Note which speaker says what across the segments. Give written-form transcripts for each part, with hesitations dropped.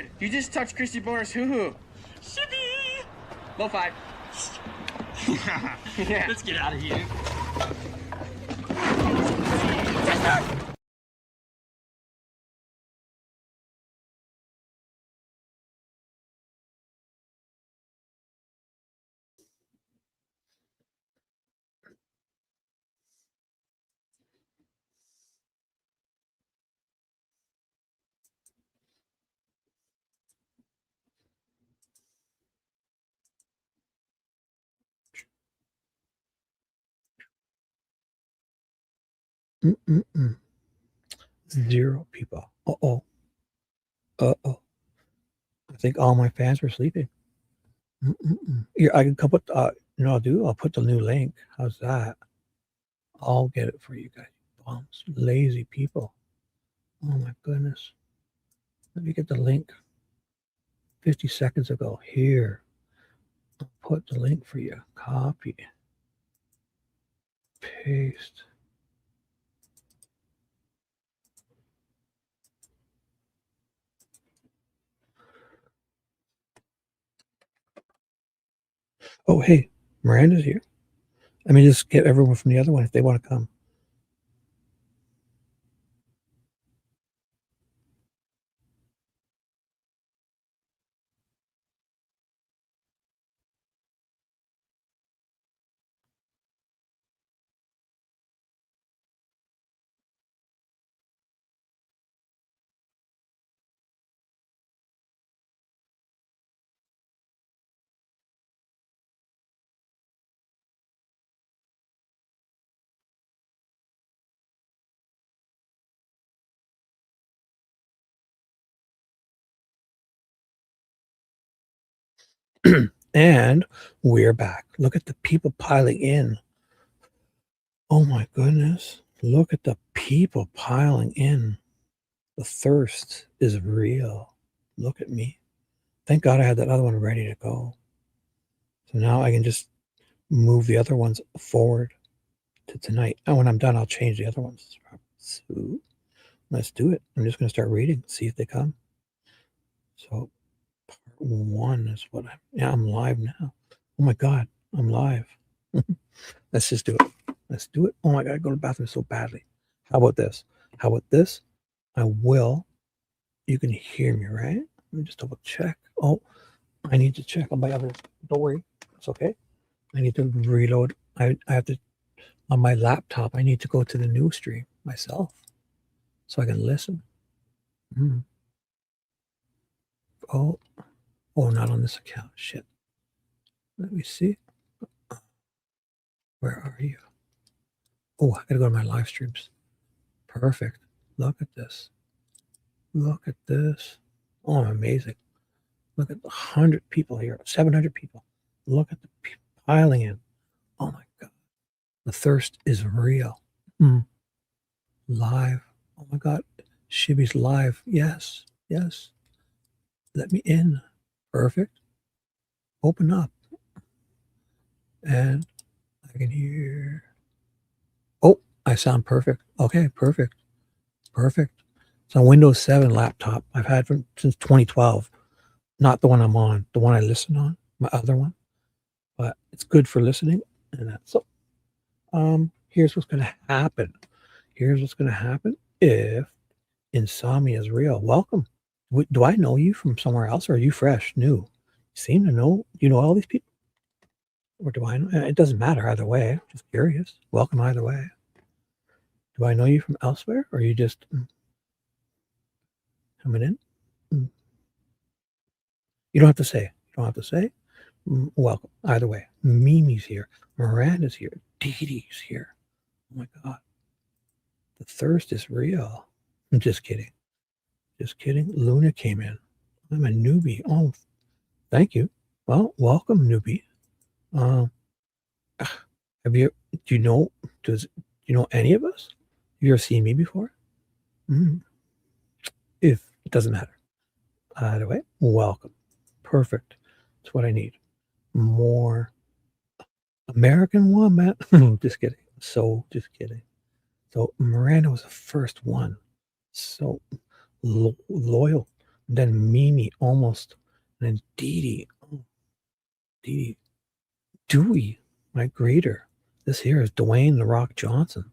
Speaker 1: good. You just touched Christy Boner's hoo-hoo.
Speaker 2: Shibby!
Speaker 1: Low five.
Speaker 2: Yeah. Let's get out of here.
Speaker 3: Mm-mm-mm. 0 people. Uh-oh. Uh-oh. I think all my fans were sleeping. Mm-mm-mm. Here, I can come put, you know what I'll do? I'll put the new link. How's that? I'll get it for you guys. Bums. Lazy people. Oh my goodness. Let me get the link. 50 seconds ago. Here. I'll put the link for you. Copy. Paste. Oh, hey, Miranda's here. Let me just get everyone from the other one if they want to come. And we're back. Look at the people piling in. Oh my goodness. Look at the people piling in. The thirst is real. Look at me. Thank God I had that other one ready to go. So now I can just move the other ones forward to tonight. And when I'm done, I'll change the other ones. So let's do it. I'm just going to start reading, see if they come. So part 1 is what I'm live now. Oh my God, I'm live. Let's just do it. Let's do it. Oh my God, I go to the bathroom so badly. How about this? How about this? I will. You can hear me, right? Let me just double check. Oh, I need to check on my other. Don't worry. It's okay. I need to reload. I have to, on my laptop, I need to go to the news stream myself so I can listen. Oh, not on this account. Shit. Let me see. Where are you? Oh, I gotta go to my live streams. Perfect. Look at this. Look at this. Oh, I'm amazing. Look at the 100 people here, 700 people. Look at the people piling in. Oh my God. The thirst is real. Live. Oh my God. Shibby's live. Yes. Yes. Let me in. Perfect. Open up. And I can hear. Oh, I sound perfect. Okay, perfect. Perfect. It's a Windows 7 laptop I've had since 2012. Not the one I'm on, the one I listen on, my other one. But it's good for listening. And that's so. Here's what's going to happen. Here's what's going to happen if insomnia is real. Welcome. Do I know you from somewhere else, or are you fresh, new? You seem to know. You know all these people, or do I know? It doesn't matter either way. Just curious. Welcome either way. Do I know you from elsewhere, or are you just coming in? You don't have to say. You don't have to say. Welcome either way. Mimi's here. Miranda's here. Dee Dee's here. Oh my God. The thirst is real. I'm just kidding. Just kidding. Luna came in. I'm a newbie. Oh, thank you. Well, welcome, newbie. Do you know any of us? Have you ever seen me before? If it doesn't matter. Either way, welcome. Perfect. That's what I need. More American woman. Just kidding. Just kidding. So Miranda was the first one. So loyal. then Mimi almost, and then Dee Dee, Dewey, my grader. This here is Dwayne The Rock Johnson.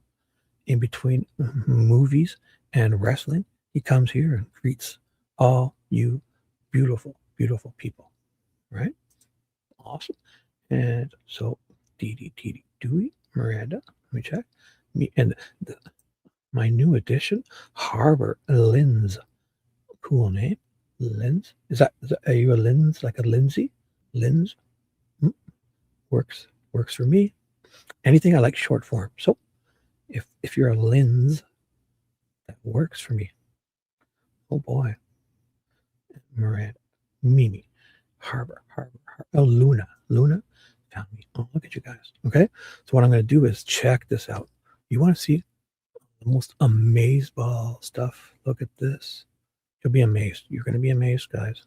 Speaker 3: In between movies and wrestling, he comes here and greets all you beautiful, beautiful people. Right? Awesome. And so Dee Dewey, Miranda, let me check. Me and my new addition, Harbor Linz. Cool name. Linz. Is that are you a Linz, like a Lindsay? Linz? Works for me. Anything I like short form. So if you're a Linz, that works for me. Oh boy. Miranda. Mimi. Harbor. Oh, Luna found me. Oh, look at you guys. Okay. So what I'm going to do is check this out. You want to see the most amazeball stuff? Look at this. You'll be amazed. You're going to be amazed, guys.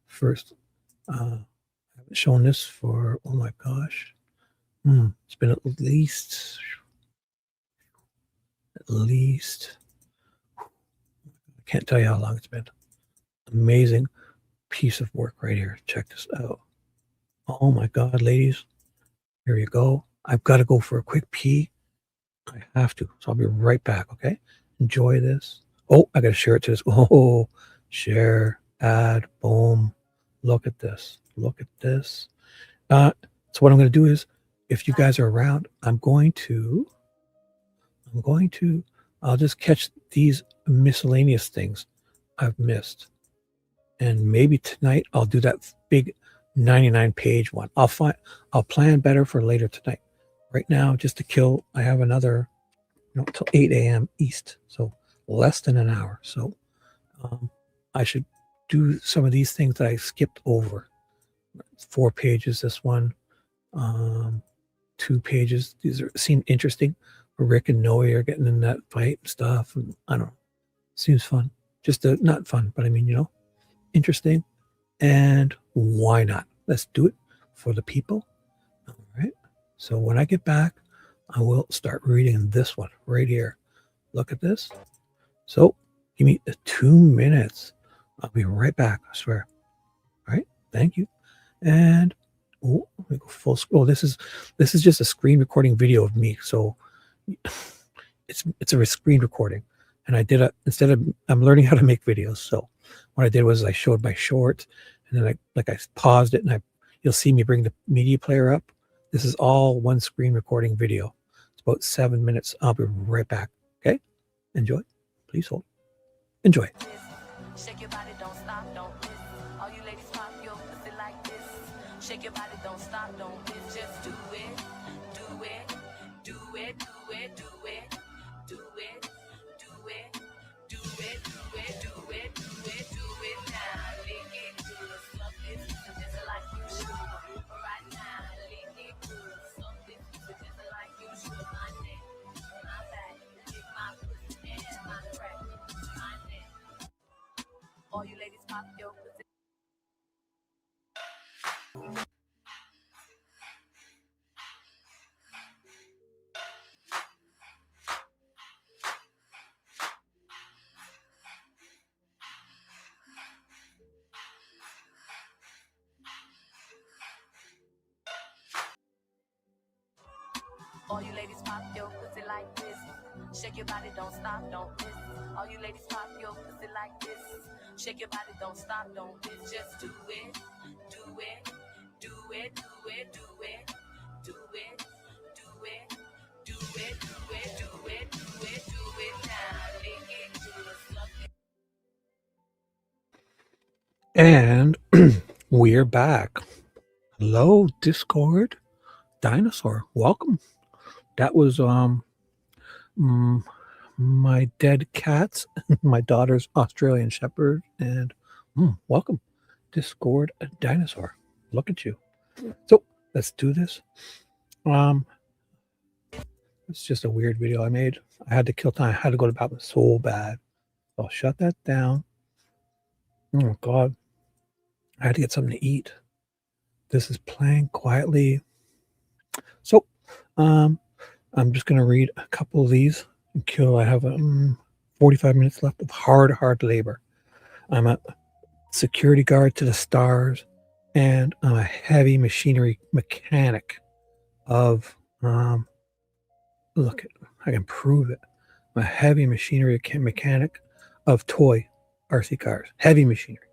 Speaker 3: First, I haven't shown this for, oh my gosh. It's been at least, I can't tell you how long it's been. Amazing piece of work right here. Check this out. Oh my God, ladies. Here you go. I've got to go for a quick pee. I have to. So I'll be right back, okay? Enjoy this. Oh, I got to share it to this. Oh, share, add, boom. Look at this. Look at this. So what I'm going to do is, if you guys are around, I'll just catch these miscellaneous things I've missed. And maybe tonight I'll do that big 99-page one. I'll plan better for later tonight. Right now, just to kill, I have another, till 8 a.m. East. So less than an hour. So I should do some of these things that I skipped over. 4 pages, this one. 2 pages. These seem interesting. Rick and Noe are getting in that fight and stuff. And I don't know. Seems fun. Just not fun, but I mean, interesting. And why not? Let's do it for the people. All right. So when I get back, I will start reading this one right here. Look at this. So give me 2 minutes. I'll be right back. I swear. All right. Thank you. And let me go full scroll. This is just a screen recording video of me. So it's a screen recording, and I did I'm learning how to make videos. So what I did was I showed my short, and then I paused it, and you'll see me bring the media player up. This is all one screen recording video. It's about 7 minutes. I'll be right back. Okay, enjoy. Please hold. Enjoy.
Speaker 4: Shake your body, don't stop, don't miss. All you ladies pop your pussy like this. Shake your body, don't stop, don't miss. Just do it, do it, do it, do it, do it, do it, do it, do it, do it, do it, do it, do it now. Lick it good, suck it, just like you should. Right now, lick it good, suck it, just like you should. My neck, my back, lick my pussy and my crack, my neck. All you ladies pop your pussy. All you ladies pop your pussy like this. Shake your body, don't stop, don't miss. All you ladies pop your pussy like this. Shake your body, don't stop, don't miss. Just do it, do it, do it, do it, do it, do it, do it, do it, do it, do it, do it, do it now. Lick it good, suck it.
Speaker 3: And we're back. Hello, Discord dinosaur. Welcome. That was my dead cats, my daughter's Australian Shepherd, and welcome, Discord dinosaur. Look at you. So let's do this. It's just a weird video I made. I had to kill time. I had to go to the bathroom so bad. I'll shut that down. Oh God, I had to get something to eat. This is playing quietly. So, I'm just going to read a couple of these until I have 45 minutes left of hard labor. I'm a security guard to the stars, and I'm a heavy machinery mechanic of, look, I can prove it. I'm a heavy machinery mechanic of toy RC cars. Heavy machinery.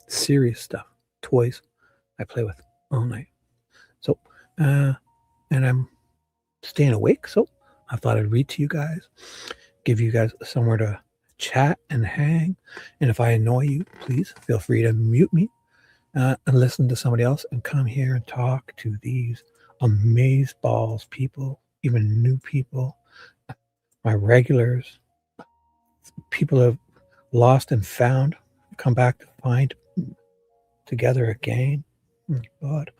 Speaker 3: Serious stuff. Toys I play with all night. So, and I'm staying awake, so I thought I'd read to you guys, give you guys somewhere to chat and hang. And if I annoy you, please feel free to mute me and listen to somebody else and come here and talk to these amazeballs people, even new people, my regulars, people who have lost and found, come back to find together again. Oh, God.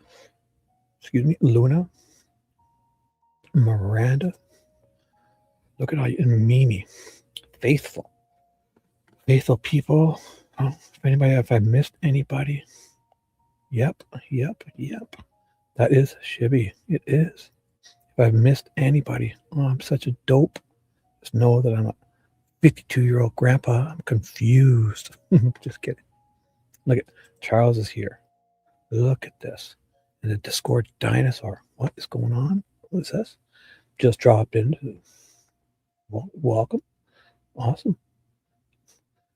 Speaker 3: Excuse me, Luna, Miranda, look at all you, and Mimi, faithful people. Oh, if I missed anybody, yep. That is Shibby. It is. If I've missed anybody, oh, I'm such a dope. Just know that I'm a 52-year-old grandpa. I'm confused. Just kidding. Look at Charles is here. Look at this. And the Discord dinosaur. What is going on? What is this? Just dropped into. Welcome. Awesome.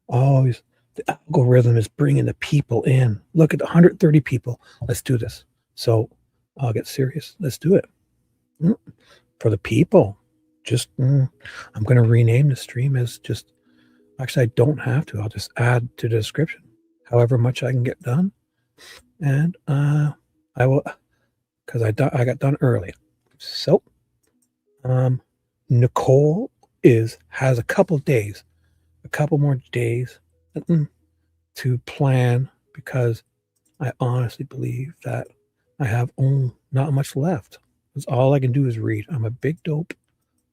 Speaker 3: Always the algorithm is bringing the people in. Look at 130 people. Let's do this. So I'll get serious. Let's do it. For the people. Just, I'm going to rename the stream as just, actually, I don't have to. I'll just add to the description however much I can get done. And I will, because I got done early. So, Nicole has a couple more days to plan, because I honestly believe that I have not much left. Because all I can do is read. I'm a big dope.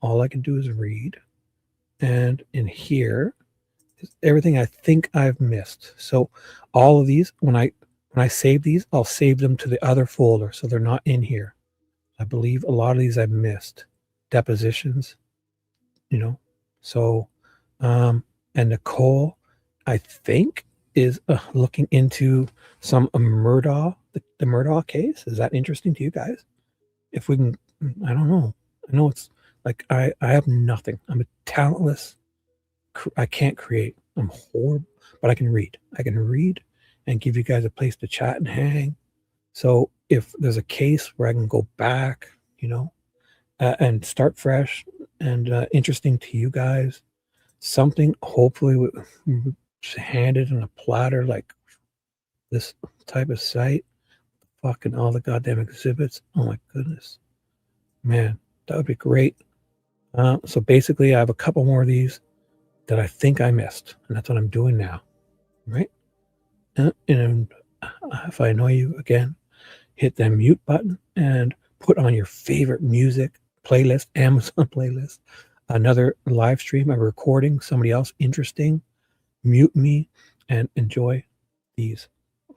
Speaker 3: All I can do is read. And in here is everything I think I've missed. So all of these, when I save these, I'll save them to the other folder, so they're not in here. I believe a lot of these I've missed. Depositions, So, and Nicole, I think, is looking into some Murdaugh, the Murdaugh case. Is that interesting to you guys? If we can, I don't know. I know it's like I have nothing. I'm a talentless. I can't create. I'm horrible, but I can read. I can read and give you guys a place to chat and hang. So if there's a case where I can go back, and start fresh and interesting to you guys, something hopefully handed on a platter, like this type of site, fucking all the goddamn exhibits. Oh my goodness, man, that would be great. So basically I have a couple more of these that I think I missed, and that's what I'm doing now, right? And if I annoy you again, hit that mute button and put on your favorite music playlist, Amazon playlist, another live stream, a recording, somebody else interesting, mute me and enjoy these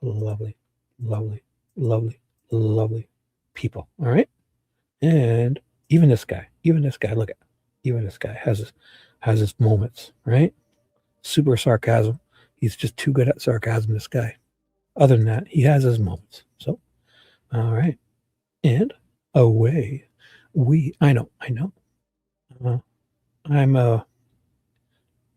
Speaker 3: lovely people. All right. And even this guy, look at, even this guy has his moments, right? Super sarcasm. He's just too good at sarcasm, this guy. Other than that, he has his moments. So, all right. And away I know. I'm a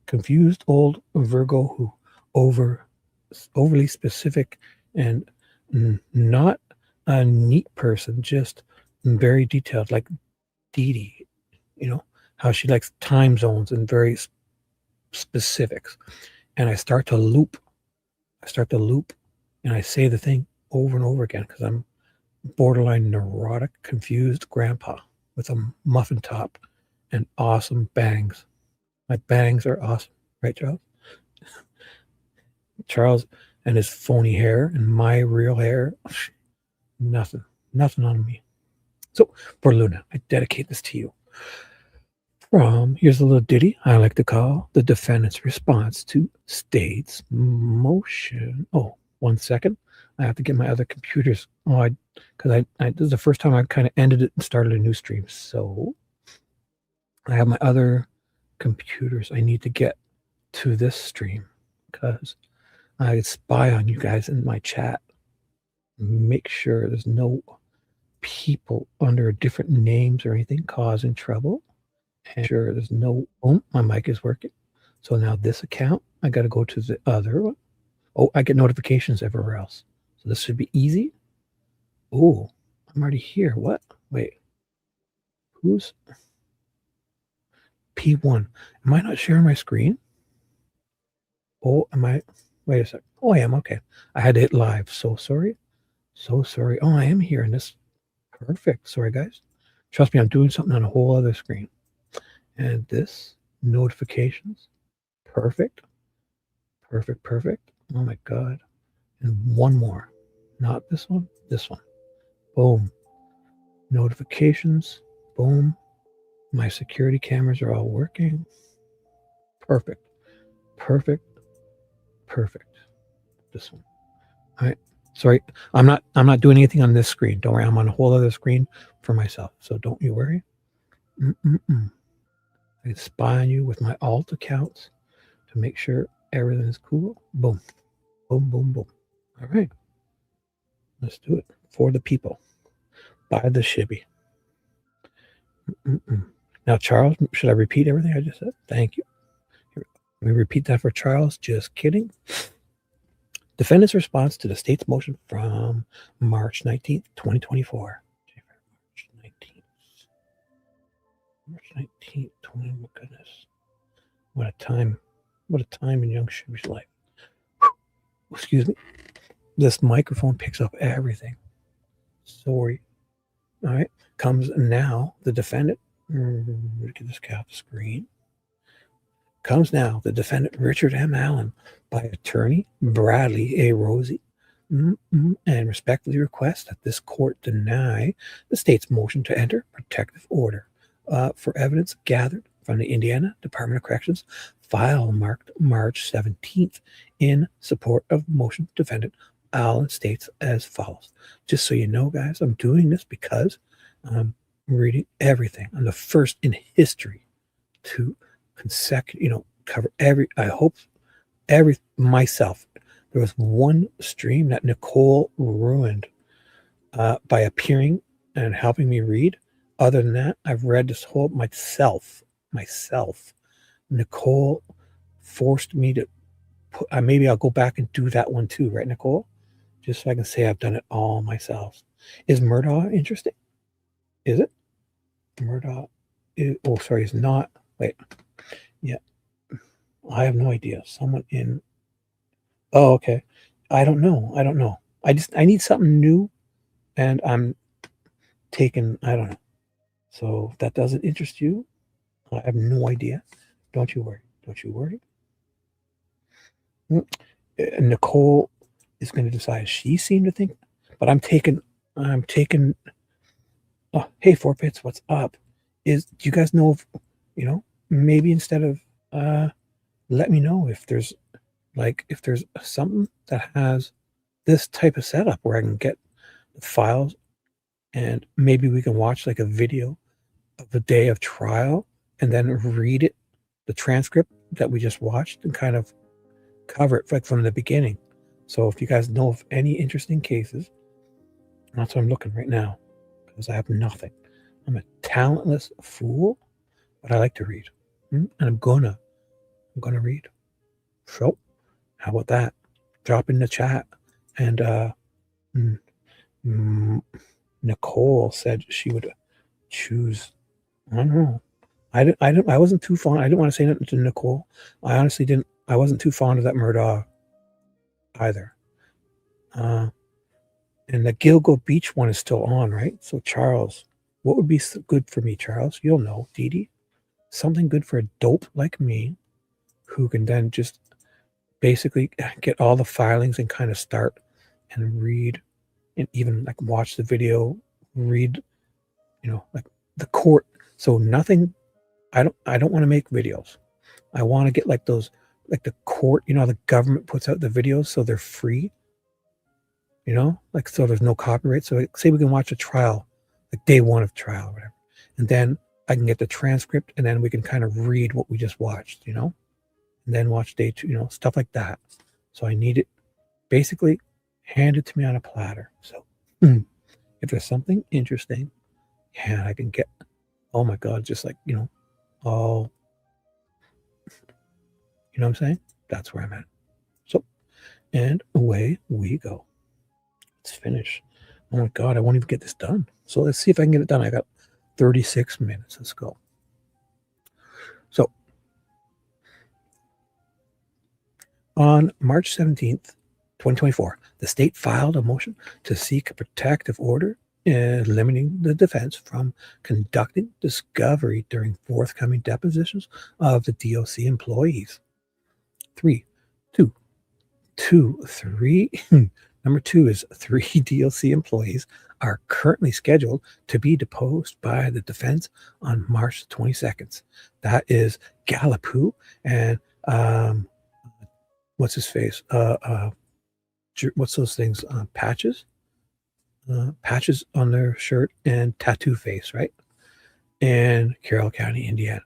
Speaker 3: confused old Virgo who overly specific and not a neat person, just very detailed, like Dee Dee, how she likes time zones and very specifics. And I start to loop and I say the thing over and over again, because I'm borderline neurotic, confused grandpa with a muffin top and awesome bangs. My bangs are awesome, right, Charles? Charles and his phony hair and my real hair, nothing on me. So for Luna, I dedicate this to you. Here's a little ditty I like to call the defendant's response to State's motion. Oh, 1 second. I have to get my other computers. Because this is the first time I've kind of ended it and started a new stream. So I have my other computers. I need to get to this stream because I spy on you guys in my chat. Make sure there's no people under different names or anything causing trouble. And sure there's no, oh, my mic is working. So now this account, I got to go to the other one. Oh, I get notifications everywhere else. So this should be easy. Oh, I'm already here. What? Wait. Who's P1? Am I not sharing my screen? Oh, am I? Wait a sec. Oh, I am. Okay. I had to hit live. So sorry. So sorry. Oh, I am here in this. Perfect. Sorry, guys. Trust me, I'm doing something on a whole other screen. And this, notifications. Perfect. Perfect. Perfect. Oh my God. And one more. Not this one. This one. Boom. Notifications. Boom. My security cameras are all working. Perfect. Perfect. Perfect. This one. All right. Sorry, I'm not doing anything on this screen. Don't worry, I'm on a whole other screen for myself. So don't you worry. I can spy on you with my alt accounts to make sure everything is cool. Boom. Boom, boom, boom. All right. Let's do it for the people. By the Shibby. Now, Charles, should I repeat everything I just said? Thank you. Let me repeat that for Charles. Just kidding. Defendant's response to the state's motion from March 19th, 2024. March 19th, oh my goodness. What a time. What a time in young Shibby's life. Excuse me. This microphone picks up everything. Sorry. All right. Comes now the defendant. Get this guy off the screen. Comes now the defendant, Richard M. Allen, by attorney Bradley A. Rosie, and respectfully request that this court deny the state's motion to enter protective order for evidence gathered from the Indiana Department of Corrections file marked March 17th in support of motion. Defendant Allen states as follows. Just so you know, guys, I'm doing this because I'm reading everything. I'm the first in history to cover myself. There was one stream that Nicole ruined by appearing and helping me read. Other than that, I've read this whole myself. Nicole forced me to put, maybe I'll go back and do that one too, right, Nicole? Just so I can say I've done it all myself. Is Murdaugh interesting? Is it? Murdaugh is not. Wait. Yeah. I have no idea. Someone in. Oh, okay. I don't know. I need something new, and I'm taking. I don't know. So if that doesn't interest you, I have no idea. Don't you worry. Nicole is going to decide. She seemed to think, but I'm taking. Oh, hey, Four Pits, what's up? Do you guys know if, maybe instead of let me know if there's something that has this type of setup where I can get the files and maybe we can watch like a video of the day of trial and then read it, the transcript that we just watched, and kind of cover it like from the beginning. So if you guys know of any interesting cases, that's what I'm looking right now, because I have nothing. I'm a talentless fool, but I like to read, and I'm gonna read. So how about that? Drop in the chat. And Nicole said she would choose. I don't know. I wasn't too fond. I didn't want to say nothing to Nicole. I honestly didn't. I wasn't too fond of that Murdaugh either. And the Gilgo Beach one is still on, right? So Charles, what would be good for me, Charles? You'll know, Dee Dee. Something good for a dope like me, who can then just basically get all the filings and kind of start and read, and even like watch the video, read, like the court. So nothing. I don't want to make videos. I want to get like those, like the court. The government puts out the videos so they're free. So there's no copyright. So say we can watch a trial, like day one of trial or whatever, and then I can get the transcript, and then we can kind of read what we just watched, and then watch day two, stuff like that. So I need it basically handed to me on a platter. So if there's something interesting, and I can get, oh my God, just like, all, you know what I'm saying? That's where I'm at. So, and away we go. Let's finish. Oh my God, I won't even get this done. So let's see if I can get it done. I got 36 minutes. Let's go. So on March 17th, 2024, the state filed a motion to seek a protective order limiting the defense from conducting discovery during forthcoming depositions of the DOC employees. Number two is 3 DOC employees are currently scheduled to be deposed by the defense on March 22nd. That is Galapoo and what's his face? What's those things? Patches? Patches on their shirt and tattoo face, right? And Carroll County, Indiana.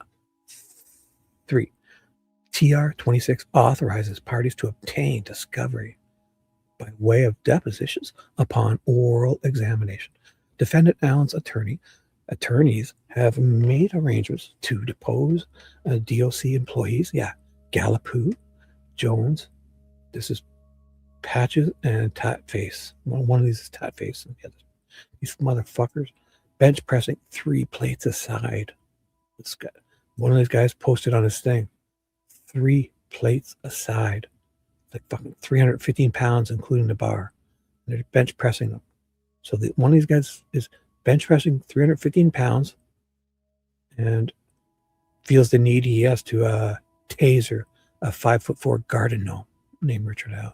Speaker 3: 3. TR 26 authorizes parties to obtain discovery by way of depositions upon oral examination. Defendant Allen's attorneys have made arrangements to depose DOC employees. Yeah, Galapoo, Jones. This is Patches and Tat Face. One of these is Tat Face and the other. These motherfuckers bench pressing 3 plates aside. This guy, one of these guys posted on his thing, 3 plates aside. Like fucking 315 pounds, including the bar. And they're bench pressing them. So one of these guys is bench pressing 315 pounds and feels the need he has to taser a 5'4" garden gnome named Richard Howe.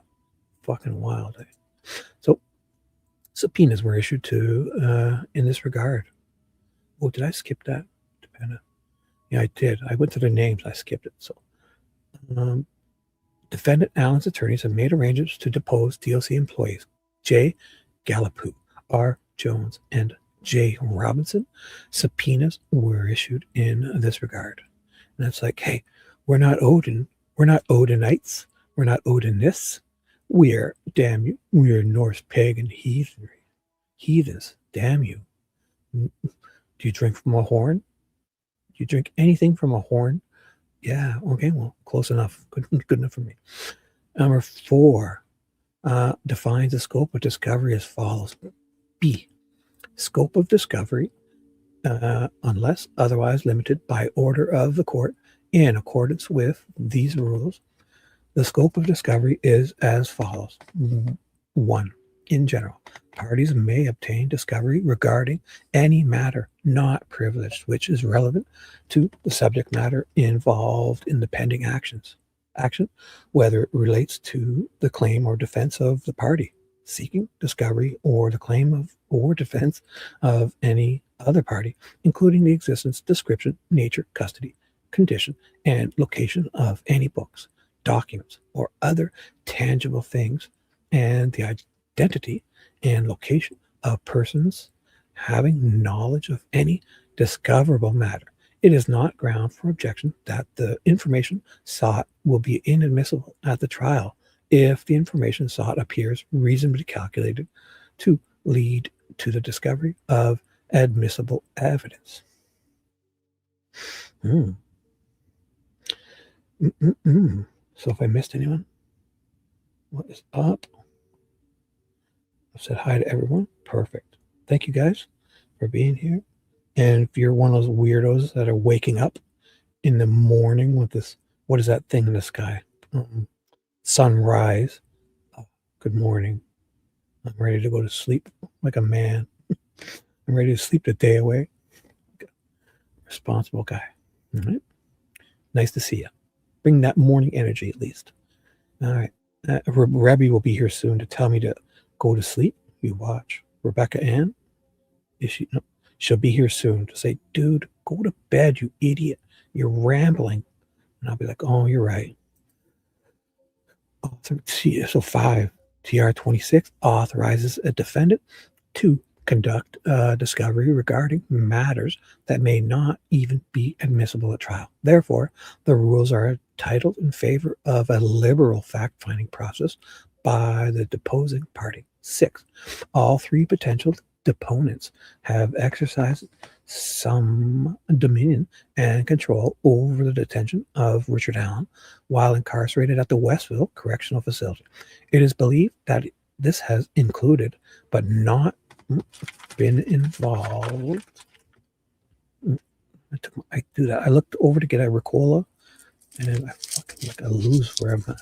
Speaker 3: Fucking wild. Eh? So subpoenas were issued to in this regard. Oh, did I skip that? Yeah, I did. I went to the names. I skipped it. So Defendant Allen's attorneys have made arrangements to depose DOC employees J. Galapoo, R. Jones, and J. Robinson. Subpoenas were issued in this regard. And it's like, hey, we're not Odin. We're not Odinites. We're not Odinists. We are, damn you, we are Norse pagan heathenry. Heathens, damn you. Do you drink from a horn? Do you drink anything from a horn? Yeah, okay, well, close enough. Good enough for me. Number 4 defines the scope of discovery as follows. B, scope of discovery, unless otherwise limited by order of the court in accordance with these rules. The scope of discovery is as follows. 1, in general, parties may obtain discovery regarding any matter not privileged, which is relevant to the subject matter involved in the pending action, whether it relates to the claim or defense of the party seeking discovery or the claim of or defense of any other party, including the existence, description, nature, custody, condition, and location of any books, documents, or other tangible things, and the identity and location of persons having knowledge of any discoverable matter. It is not ground for objection that the information sought will be inadmissible at the trial if the information sought appears reasonably calculated to lead to the discovery of admissible evidence. So if I missed anyone, what is up? I've said hi to everyone. Perfect. Thank you guys for being here. And if you're one of those weirdos that are waking up in the morning with this, what is that thing in the sky? Sunrise. Good morning. I'm ready to go to sleep like a man. I'm ready to sleep the day away. Responsible guy. All right. Nice to see you. Bring that morning energy at least. All right. Rebby will be here soon to tell me to go to sleep. You watch. Rebecca Ann, is she? No, she'll be here soon to say, dude, go to bed, you idiot. You're rambling. And I'll be like, oh, you're right. So 5, TR 26 authorizes a defendant to conduct discovery regarding matters that may not even be admissible at trial. Therefore, the rules are titled in favor of a liberal fact-finding process by the deposing party. 6. All 3 potential deponents have exercised some dominion and control over the detention of Richard Allen while incarcerated at the Westville Correctional Facility. It is believed that this has included, but not been involved. I do that. I looked over to get a Ricola, and I fucking like I lose where I'm at.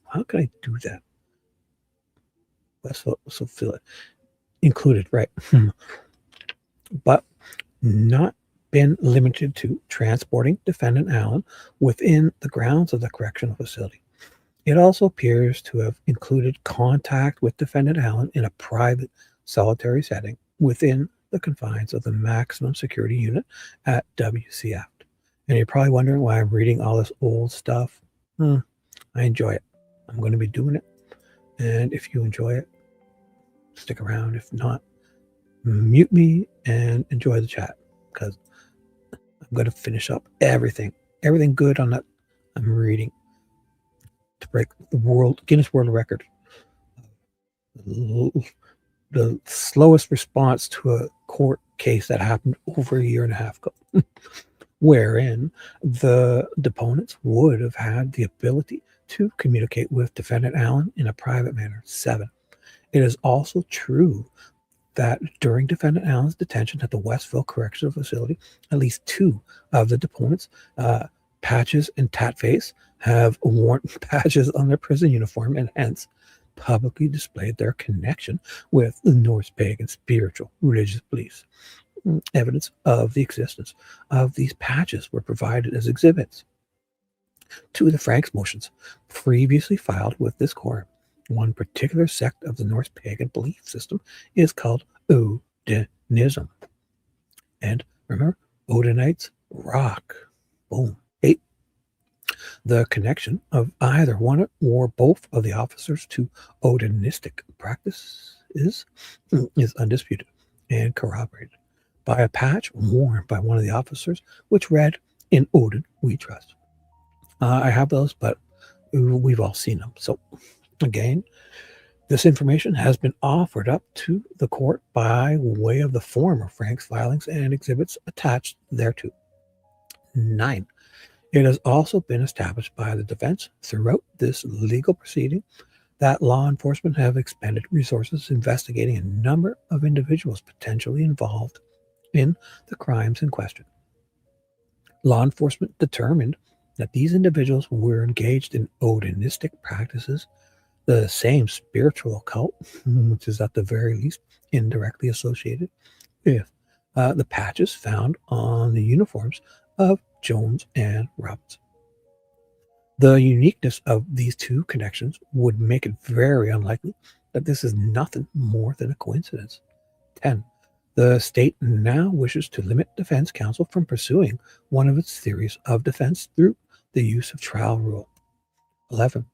Speaker 3: How can I do that? So feel it included, right? But not been limited to transporting defendant Allen within the grounds of the correctional facility. It also appears to have included contact with defendant Allen in a private solitary setting within the confines of the maximum security unit at WCF. And you're probably wondering why I'm reading all this old stuff. I enjoy it. I'm going to be doing it. And if you enjoy it, stick around. If not, mute me and enjoy the chat, because I'm going to finish up everything good on that I'm reading to break the Guinness World Record. The slowest response to a court case that happened over a year and a half ago, wherein the deponents would have had the ability to communicate with defendant Allen in a private manner. 7. It is also true that during defendant Allen's detention at the Westville Correctional Facility, at least 2 of the deponents, Patches and Tatface, have worn patches on their prison uniform and hence publicly displayed their connection with the Norse pagan spiritual religious beliefs. Evidence of the existence of these patches were provided as exhibits to the Franks motions previously filed with this court. One particular sect of the Norse pagan belief system is called Odinism. And remember, Odinites rock. Boom. 8. The connection of either one or both of the officers to Odinistic practice is undisputed and corroborated by a patch worn by one of the officers, which read, "In Odin we trust." I have those, but we've all seen them. So again, this information has been offered up to the court by way of the form of Frank's filings and exhibits attached thereto. 9. It has also been established by the defense throughout this legal proceeding that law enforcement have expended resources investigating a number of individuals potentially involved in the crimes in question. Law enforcement determined that these individuals were engaged in Odinistic practices, the same spiritual occult, which is at the very least indirectly associated with the patches found on the uniforms of Jones and Roberts. The uniqueness of these 2 connections would make it very unlikely that this is nothing more than a coincidence. 10. The state now wishes to limit defense counsel from pursuing one of its theories of defense through the use of trial rule. 11.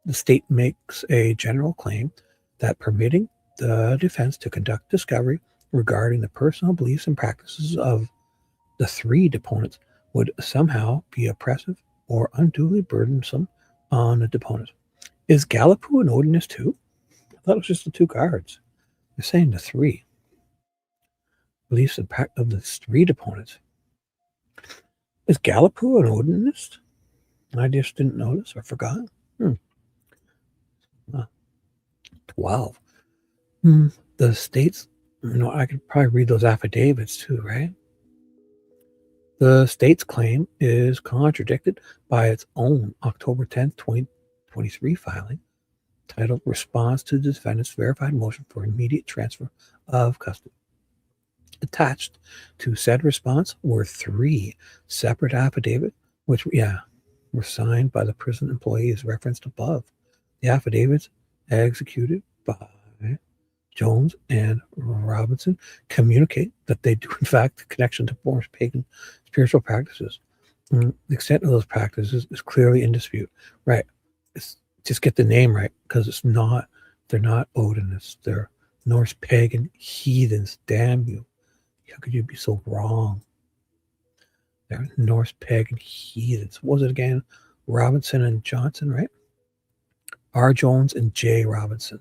Speaker 3: The state makes a general claim that permitting the defense to conduct discovery regarding the personal beliefs and practices of the 3 deponents would somehow be oppressive or unduly burdensome on the deponent. Is Gallipool an Odinist too? I thought it was just the 2 guards. They're saying the 3 beliefs and practice of the 3 deponents. Is Gallipool an Odinist? I just didn't notice or forgot. 12. The state's, I could probably read those affidavits too, right? The state's claim is contradicted by its own October 10th, 2023 filing titled Response to the Defendant's Verified Motion for Immediate Transfer of Custody. Attached to said response were 3 separate affidavits, which, were signed by the prison employees referenced above. The affidavits executed by Jones and Robinson communicate that they do, in fact, connection to Norse pagan spiritual practices. The extent of those practices is clearly in dispute. Right. Just get the name right, because they're not Odinists. They're Norse pagan heathens. Damn you. How could you be so wrong? They're Norse pagan heathens. What was it again? Robinson and Johnson, right? R. Jones and J. Robinson.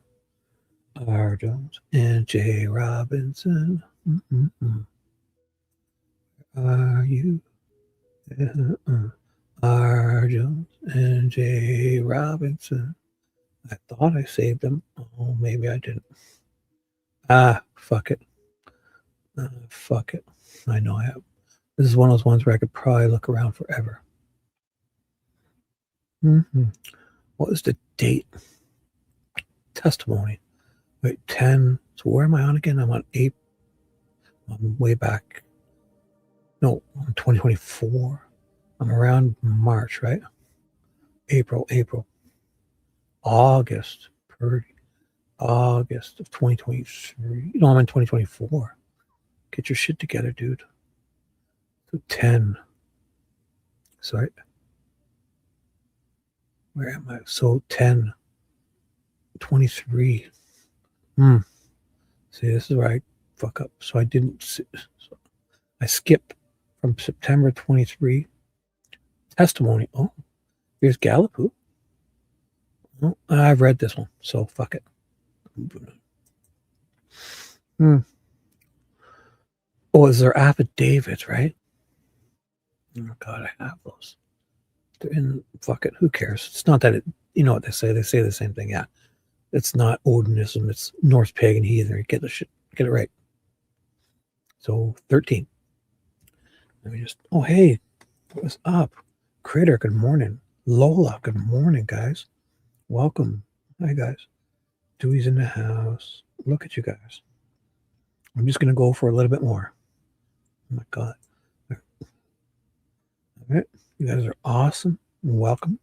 Speaker 3: R. Jones and J. Robinson. Are you? R. Jones and J. Robinson. I thought I saved them. Oh, maybe I didn't. Fuck it. Fuck it. I know I have. This is one of those ones where I could probably look around forever. What was the date? Testimony. Wait, 10. So where am I on again? I'm on 8. I'm way back. No, I'm 2024. I'm around March, right? April. August of 2023. No, I'm in 2024. Get your shit together, dude. So 10. Sorry. Where am I? So 10. 23. See, this is where I fuck up. So I didn't. So I skip from September 23. Testimony. Oh, here's Galapoo. Oh, I've read this one, so fuck it. Oh, is there affidavits, right? Oh God, I have those. They're in. Fuck it. Who cares? It's not that it. You know what they say? They say the same thing. Yeah. It's not Odinism. It's Norse pagan heathen. Get it right. So 13. Let me just. Oh hey, what's up, Critter? Good morning, Lola. Good morning, guys. Welcome. Hi guys. Dewey's in the house. Look at you guys. I'm just gonna go for a little bit more. Oh my God. All right, you guys are awesome. Welcome.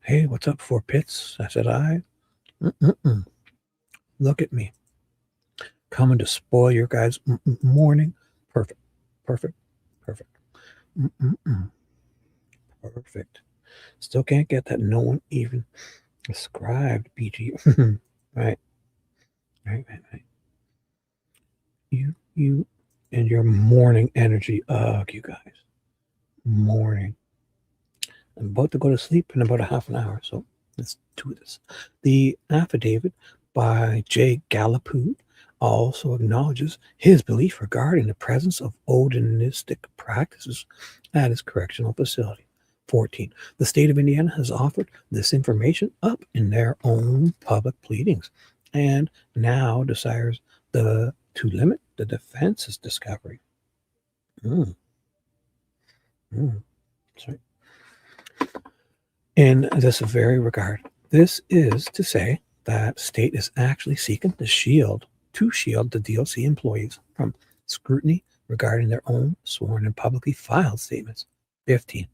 Speaker 3: Hey, what's up, Four Pits? I said I. Look at me. Coming to spoil your guys' morning. Perfect. Still can't get that. No one even ascribed BG. Right. You and your morning energy. Ugh, you guys. Morning. I'm about to go to sleep in about a half an hour, so let's do this. The affidavit by J. Galapoo also acknowledges his belief regarding the presence of Odinistic practices at his correctional facility. 14. The state of Indiana has offered this information up in their own public pleadings and now desires to limit the defense's discovery. Sorry. In this very regard, this is to say that state is actually seeking to shield the DOC employees from scrutiny regarding their own sworn and publicly filed statements. 15.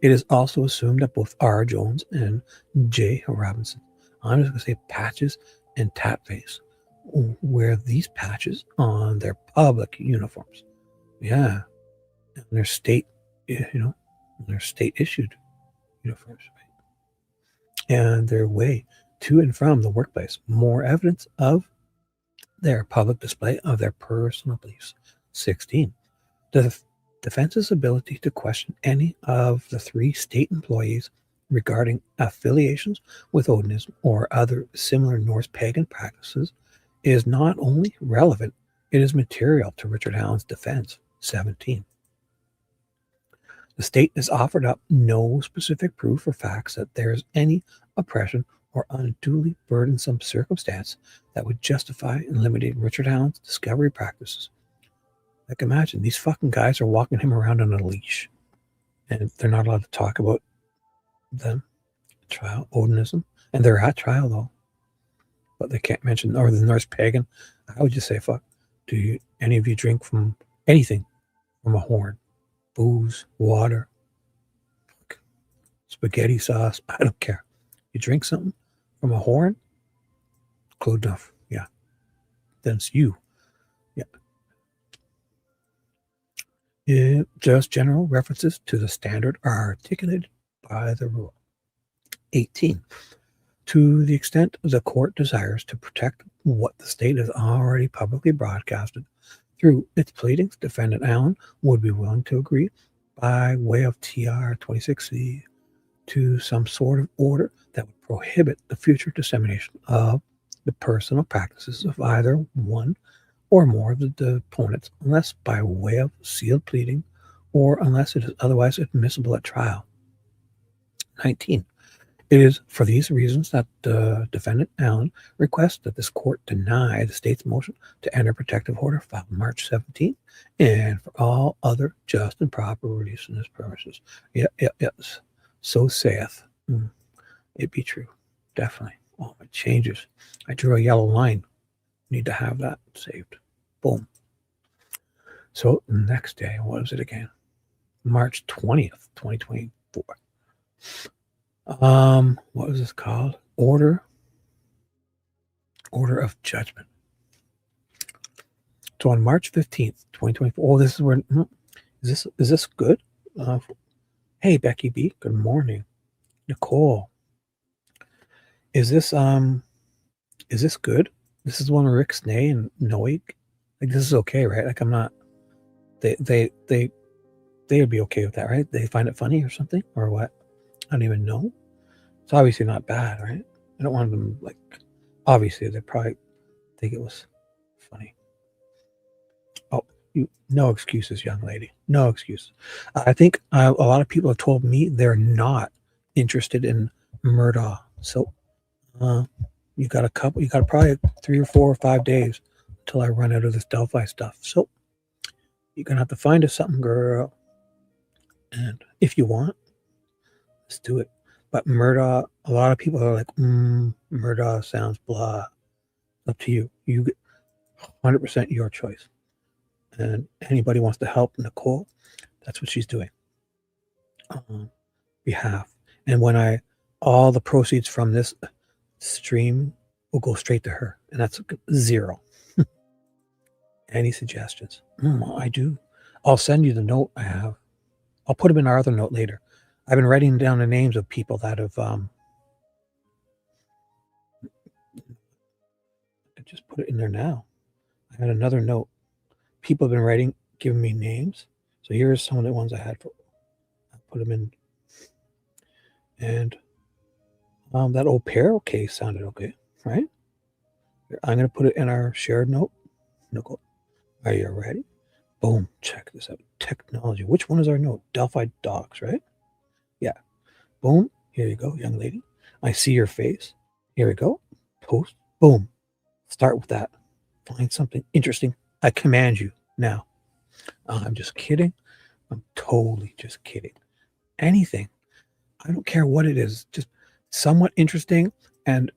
Speaker 3: It is also assumed that both R. Jones and J. Robinson, I'm just going to say patches and tat face, wear these patches on their public uniforms. Yeah. And their state, their state issued uniforms. Right? And their way to and from the workplace. More evidence of their public display of their personal beliefs. 16. The defense's ability to question any of the 3 state employees regarding affiliations with Odinism or other similar Norse pagan practices is not only relevant, it is material to Richard Allen's defense. 17. The state has offered up no specific proof or facts that there is any oppression or unduly burdensome circumstance that would justify limiting Richard Allen's discovery practices. Like, imagine these fucking guys are walking him around on a leash and they're not allowed to talk about them. Trial, Odinism. And they're at trial though. But they can't mention, or the Norse pagan. I would just say, fuck, do any of you drink from anything from a horn? Booze, water, spaghetti sauce, I don't care. You drink something from a horn, close enough, yeah. Then it's you. Yeah. Just general references to the standard are articulated by the rule. 18. To the extent the court desires to protect what the state has already publicly broadcasted through its pleadings, defendant Allen would be willing to agree by way of TR 26C to some sort of order that would prohibit the future dissemination of the personal practices of either one or more of the opponents, unless by way of sealed pleading or unless it is otherwise admissible at trial. 19. It is for these reasons that defendant Allen requests that this court deny the state's motion to enter protective order filed March 17th and for all other just and proper release in his premises. Yes. So saith. It be true. Definitely. Oh, it changes. I drew a yellow line. Need to have that saved. Boom. So next day, what was it again? March 20th, 2024. What was this called? Order of Judgment. So on March 15th, 2024. Oh, this is where is this good? Hey Becky B, good morning. Nicole. Is this good? This is one of Rick Snay and Noig. Like, this is okay, right? Like, I'm not they would be okay with that, right? They find it funny or something, or what? I don't even know. It's obviously not bad, right? I don't want them, like, obviously they probably think it was funny. Oh, no excuses, young lady. No excuses. I think a lot of people have told me they're not interested in Murdaugh. So you got probably 3 or 4 or 5 days until I run out of this Delphi stuff. So you're gonna have to find us something, girl. And if you want, let's do it. But Murdaugh, a lot of people are like, Murdaugh sounds blah. Up to you. You get 100% your choice. And anybody wants to help Nicole, that's what she's doing. Behalf. And when all the proceeds from this stream will go straight to her. And that's 0. Any suggestions? I do. I'll send you the note I have. I'll put them in our other note later. I've been writing down the names of people that have I just put it in there now. I had another note. People have been giving me names. So here's some of the ones I had. I put them in. And that au pair case sounded okay, right? I'm going to put it in our shared note. Nicole, are you ready? Boom, check this out. Technology. Which one is our note? Delphi docs, right? Yeah. Boom. Here you go, young lady. I see your face. Here we go. Post. Boom. Start with that. Find something interesting. I command you now. I'm just kidding. I'm totally just kidding. Anything. I don't care what it is. Just somewhat interesting and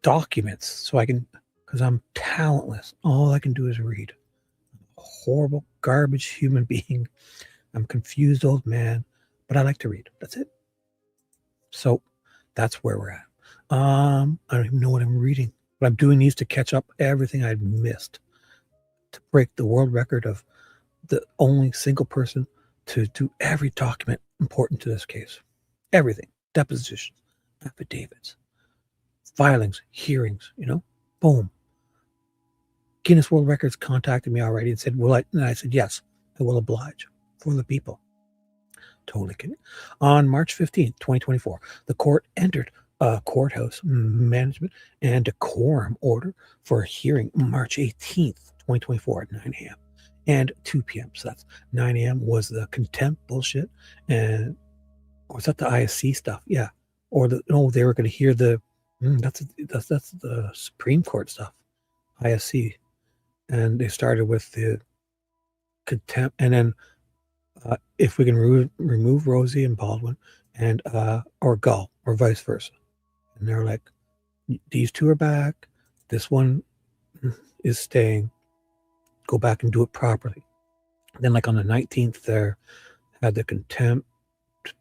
Speaker 3: documents so I can, because I'm talentless. All I can do is read. Horrible, garbage human being. I'm a confused old man, but I like to read. That's it. So that's where we're at. I don't even know what I'm reading, but I'm doing these to catch up everything I've missed, to break the world record of the only single person to do every document important to this case. Everything. Depositions, affidavits, filings, hearings, boom. Guinness World Records contacted me already and said, and I said, yes, I will oblige for the people. Totally kidding. On March 15th, 2024, the court entered a courthouse management and decorum order for a hearing March 18th, 2024 at 9 a.m. and 2 p.m. So that's 9 a.m. was the contempt bullshit. And was that the ISC stuff? Yeah. Or they were going to hear that's the Supreme Court stuff, ISC. And they started with the contempt, and then if we can remove Rosie and Baldwin, and or Gull, or vice versa. And they're like, these two are back. This one is staying. Go back and do it properly. Then, like on the 19th, there had the contempt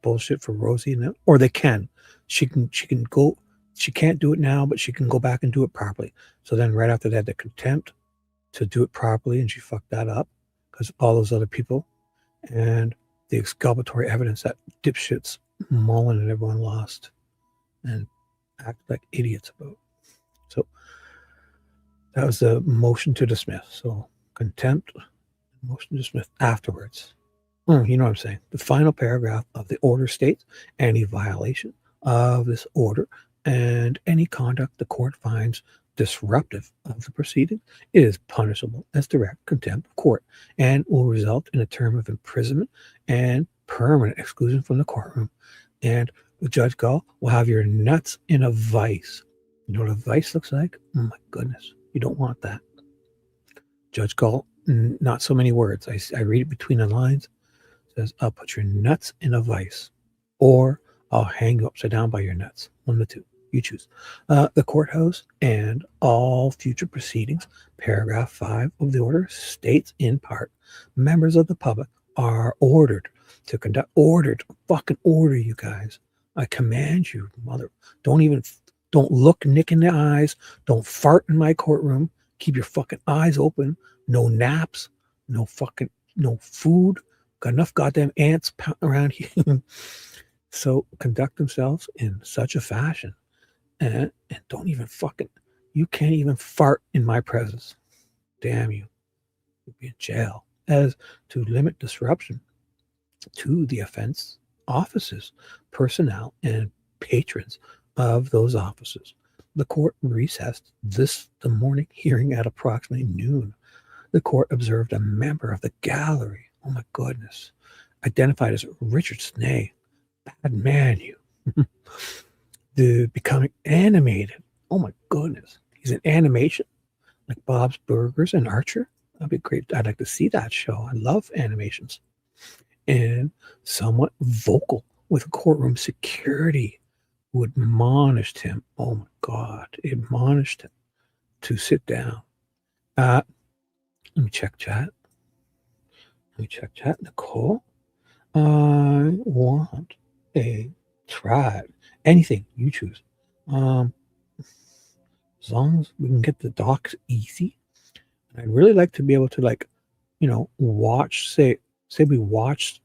Speaker 3: bullshit for Rosie, or they can. She can go. She can't do it now, but she can go back and do it properly. So then, right after that, the contempt to do it properly, and she fucked that up because all those other people, and the exculpatory evidence that dipshits Mullen and everyone lost and acted like idiots about. So that was the motion to dismiss. So contempt, motion to dismiss afterwards. Oh, you know what I'm saying. The final paragraph of the order states any violation of this order and any conduct the court finds disruptive of the proceeding is punishable as direct contempt of court and will result in a term of imprisonment and permanent exclusion from the courtroom. And Judge Gall will have your nuts in a vice. You know what a vice looks like? Oh my goodness. You don't want that. Judge Gall, not so many words. I read it between the lines. Says, I'll put your nuts in a vice, or I'll hang you upside down by your nuts. One of the two. You choose. The courthouse and all future proceedings, paragraph 5 of the order states in part, members of the public are ordered to conduct, fucking order, you guys. I command you, mother. Don't look Nick in the eyes. Don't fart in my courtroom. Keep your fucking eyes open. No naps. No food. Got enough goddamn ants around here. So conduct themselves in such a fashion. And don't even you can't even fart in my presence. Damn you. You'll be in jail. As to limit disruption to the offense offices, personnel, and patrons of those offices. The court recessed the morning hearing at approximately noon. The court observed a member of the gallery. Oh my goodness. Identified as Richard Snay. Bad man, you. Becoming animated. Oh my goodness. He's in animation. Like Bob's Burgers and Archer. That'd be great. I'd like to see that show. I love animations. And somewhat vocal with courtroom security who admonished him. Oh my God. Admonished him to sit down. Let me check chat. Nicole, I want a tribe. Anything you choose. As long as we can get the docs easy. I'd really like to be able to watch, say we watched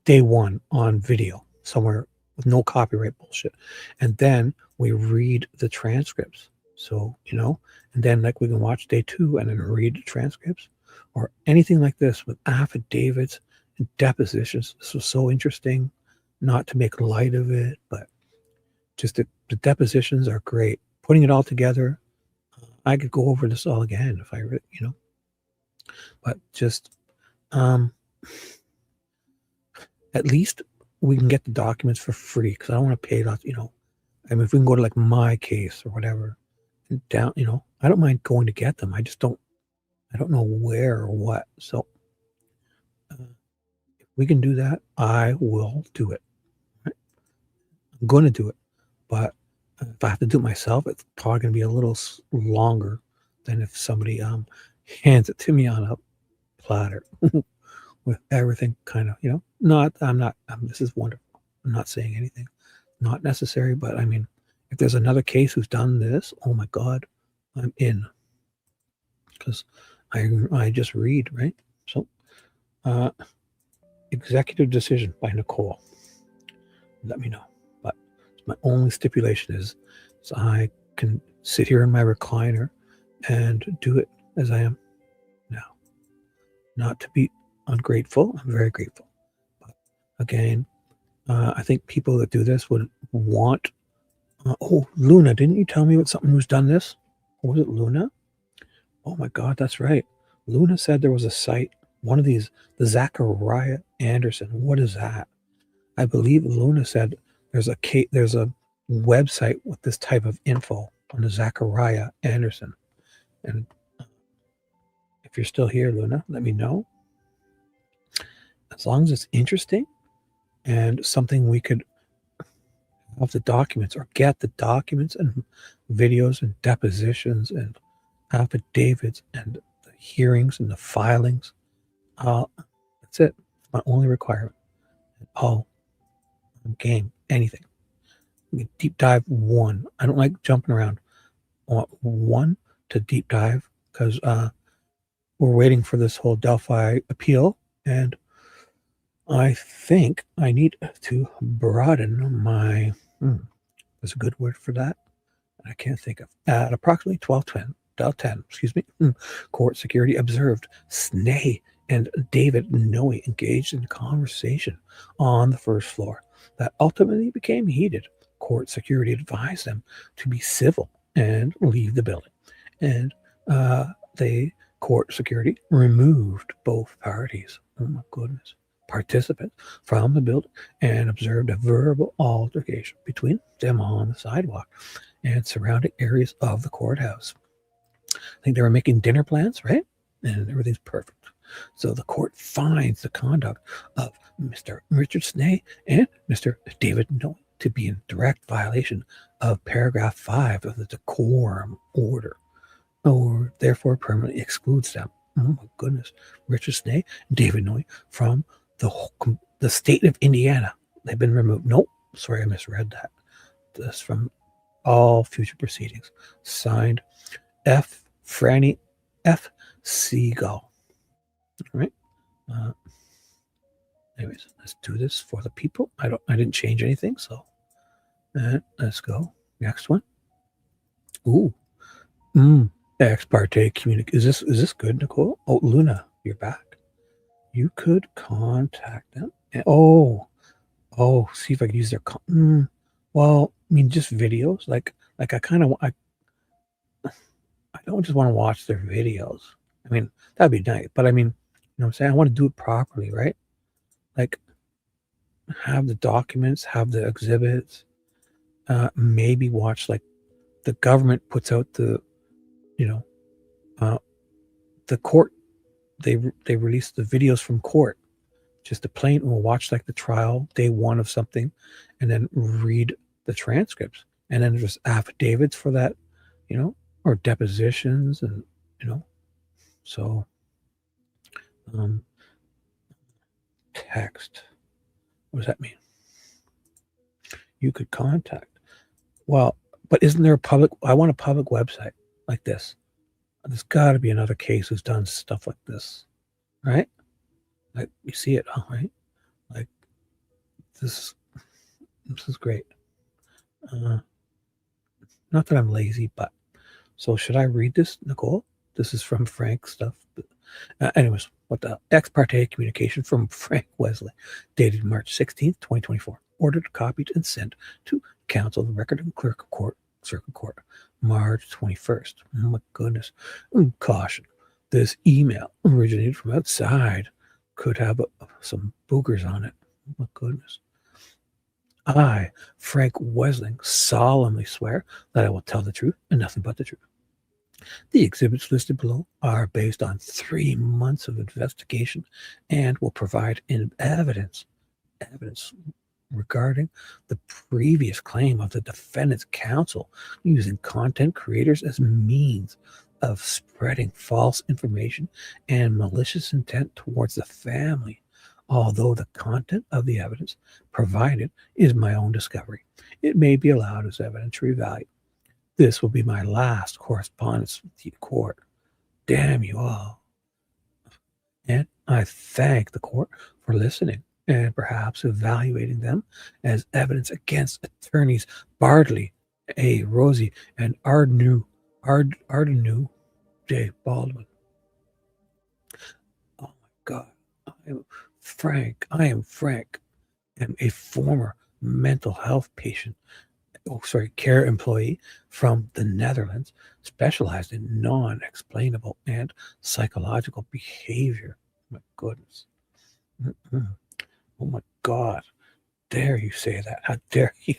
Speaker 3: day 1 on video somewhere with no copyright bullshit. And then we read the transcripts. So, and then we can watch day 2 and then read the transcripts. Or anything like this with affidavits and depositions. This was so interesting, not to make light of it, but just the depositions are great. Putting it all together, I could go over this all again if I, but just at least we can get the documents for free because I don't want to pay that, I mean, if we can go to my case or whatever, and down, I don't mind going to get them. I don't know where or what. So if we can do that, I will do it. Right? I'm going to do it. But if I have to do it myself, it's probably going to be a little longer than if somebody hands it to me on a platter with everything kind of, this is wonderful. I'm not saying anything. Not necessary, but I mean, if there's another case who's done this, oh my God, I'm in. Because I just read, right? So, executive decision by Nicole. Let me know. But my only stipulation is I can sit here in my recliner and do it as I am now. Not to be ungrateful. I'm very grateful. But again, I think people that do this would want. Luna, didn't you tell me what something who's done this? Or was it Luna? Oh my God, that's right. Luna said there was a site, one of these, the Zachariah Anderson. What is that? I believe Luna said there's a website with this type of info on the Zachariah Anderson. And if you're still here, Luna, let me know. As long as it's interesting and something we could have the documents or get the documents and videos and depositions and affidavits and the hearings and the filings. That's it. It's my only requirement. I'm game. Anything. We can deep dive 1. I don't like jumping around. I want 1 to deep dive because we're waiting for this whole Delphi appeal, and I think I need to broaden my. There's a good word for that. I can't think of. At approximately 12:10, court security observed Snay and David Noe engaged in a conversation on the first floor that ultimately became heated. Court security advised them to be civil and leave the building. And the court security removed both parties. Oh my goodness. Participants from the building and observed a verbal altercation between them on the sidewalk and surrounding areas of the courthouse. I think they were making dinner plans, right? And everything's perfect. So the court finds the conduct of Mr. Richard Snee and Mr. David Noe to be in direct violation of paragraph 5 of the decorum order, or therefore permanently excludes them. Oh my goodness. Richard Snee and David Noe from the state of Indiana. They've been removed. Nope. Sorry, I misread that. This from all future proceedings. Signed F. Franny F. Seagull. All right. Anyways, let's do this for the people. I didn't change anything, so let's go. Next one. Ooh. Ex parte communicate. Is this good, Nicole? Oh, Luna, you're back. You could contact them. See if I could use their. Well, I mean, just videos. Like I don't just want to watch their videos. I mean, that'd be nice, but I mean, you know what I'm saying? I want to do it properly, right? Like, have the documents, have the exhibits. Maybe watch, like, the government puts out the court. They release the videos from court, just a plain. We'll watch like the trial day one of something, and then read the transcripts, and then there's affidavits for that, or depositions, and so text. What does that mean? You could contact. Well, but isn't there a public? I want a public website like this. There's got to be another case who's done stuff like this, right? Like, you see it, right? Like, this is great. Not that I'm lazy, but so should I read this, Nicole? This is from Frank stuff. Anyways, what the ex parte communication from Frank Wesley, dated March 16th, 2024. Ordered, copied, and sent to counsel, the record and clerk of court, circuit court, March 21st. Oh my goodness. Caution. This email originated from outside. Could have some boogers on it. Oh my goodness. I, Frank Wesling, solemnly swear that I will tell the truth and nothing but the truth. The exhibits listed below are based on 3 months of investigation and will provide evidence regarding the previous claim of the defendant's counsel using content creators as means of spreading false information and malicious intent towards the family. Although the content of the evidence provided is my own discovery, it may be allowed as evidentiary value. This will be my last correspondence with the court. Damn you all. And I thank the court for listening and perhaps evaluating them as evidence against attorneys Bardley A. Rosie and Ardenu J. Baldwin. Oh my God. I am Frank. I'm a former mental health care employee from the Netherlands, specialized in non-explainable and psychological behavior. Oh my goodness. Oh my God. Dare you say that? How dare you?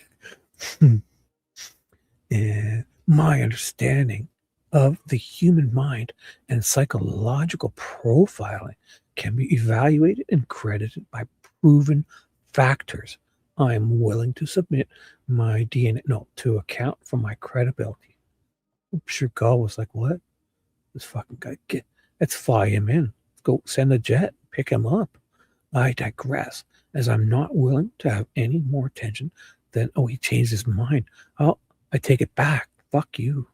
Speaker 3: And my understanding of the human mind and psychological profiling can be evaluated and credited by proven factors. I am willing to submit my DNA to account for my credibility. I'm sure God was like, what? This fucking guy, let's fly him in. Let's go send a jet, pick him up. I digress, as I'm not willing to have any more attention than, he changed his mind. Oh, I take it back. Fuck you.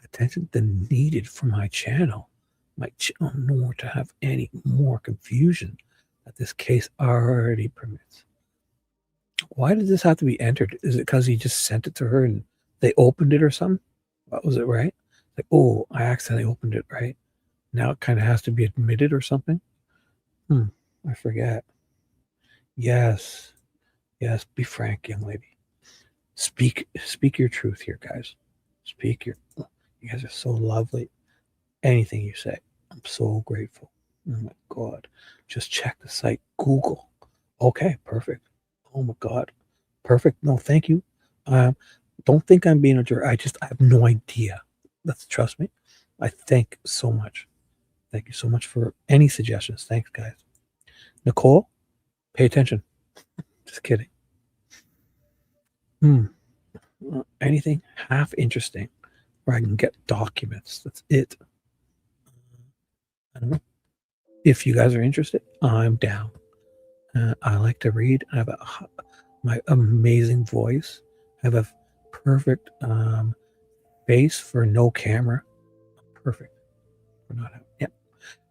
Speaker 3: Attention than needed for my channel. Nor to have any more confusion that this case already permits. Why did this have to be entered? Is it because he just sent it to her and they opened it or something? What was it, right? Like, I accidentally opened it, right? Now it kind of has to be admitted or something. I forget. Yes. Yes, be frank, young lady. Speak your truth here, guys. You guys are so lovely. Anything you say, I'm so grateful. Oh my God. Just check the site. Google. Okay, perfect. Oh my God. Perfect. No, thank you. Don't think I'm being a jerk. I have no idea. Trust me. I thank so much. Thank you so much for any suggestions. Thanks, guys. Nicole, pay attention. Just kidding. Anything half interesting where I can get documents. That's it. I don't know. If you guys are interested, I'm down. I like to read. I have my amazing voice. I have a perfect face for no camera. Perfect. We're not. Yep.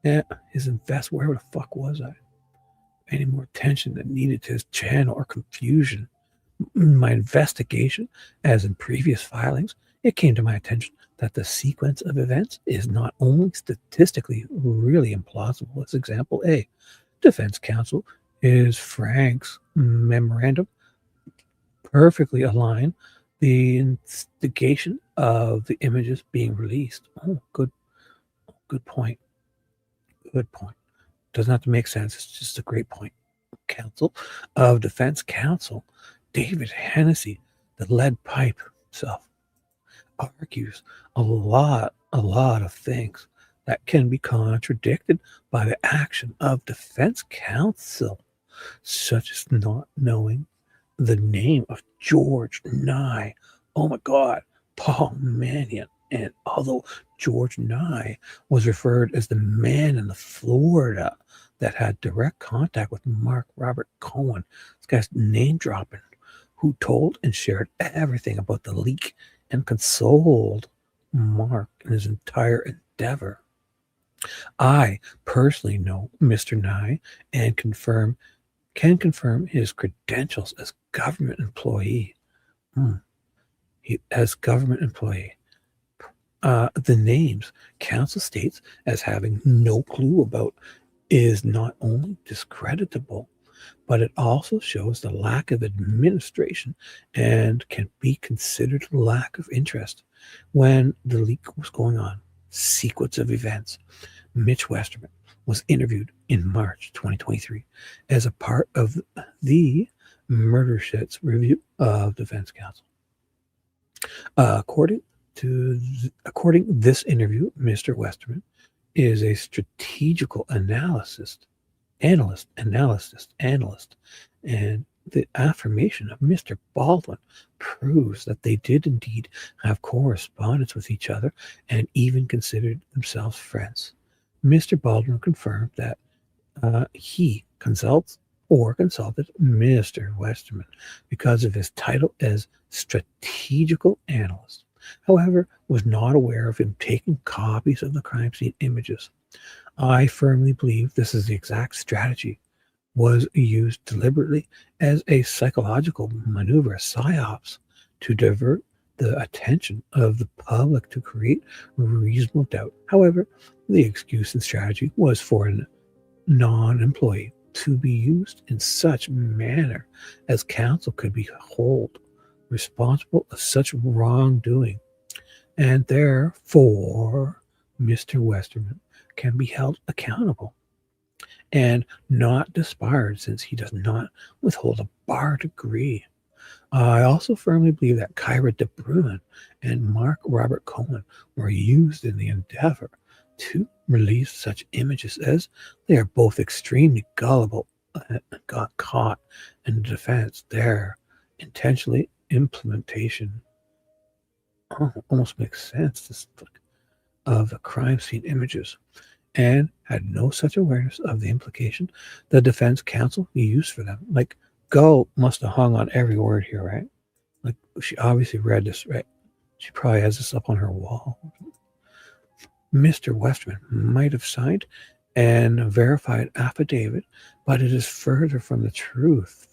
Speaker 3: Yeah. His invest. Where the fuck was I? Any more attention that needed to his channel or confusion? My investigation, as in previous filings, it came to my attention that the sequence of events is not only statistically really implausible. As example A, defense counsel is Frank's memorandum perfectly aligned the instigation of the images being released. Oh, good point. Good point. Doesn't have to make sense. It's just a great point. Counsel of Defense Counsel David Hennessy, the lead pipe himself, argues a lot of things that can be contradicted by the action of defense counsel, such as not knowing the name of George Nye. Oh my God, Paul Mannion. And although George Nye was referred as the man in the Florida that had direct contact with Mark Robert Cohen, this guy's name dropping, who told and shared everything about the leak and consoled Mark in his entire endeavor. I personally know Mr. Nye and can confirm his credentials as government employee. As government employee. The names counsel states as having no clue about is not only discreditable, but it also shows the lack of administration and can be considered lack of interest. When the leak was going on, sequence of events, Mitch Westerman was interviewed in March 2023 as a part of the Murder Sheets review of defense counsel. According this interview, Mr. Westerman is a strategical analyst, and the affirmation of Mr. Baldwin proves that they did indeed have correspondence with each other and even considered themselves friends. Mr. Baldwin confirmed that he consulted Mr. Westerman because of his title as strategical analyst. However, was not aware of him taking copies of the crime scene images. I firmly believe this is the exact strategy was used deliberately as a psychological maneuver, psyops, to divert the attention of the public to create reasonable doubt. However, the excuse and strategy was for a non-employee to be used in such manner as counsel could be held responsible of such wrongdoing, and therefore Mr. Westerman can be held accountable and not disbarred, since he does not withhold a bar degree. I also firmly believe that Kyra de Bruyne and Mark Robert Cohen were used in the endeavor to release such images, as they are both extremely gullible and got caught in defense. Their intentionally implementation almost makes sense of the crime scene images, and had no such awareness of the implication the defense counsel used for them. Like, Gull must have hung on every word here, right? Like, she obviously read this, right? She probably has this up on her wall. Mr. Westerman might have signed and verified affidavit, but it is further from the truth.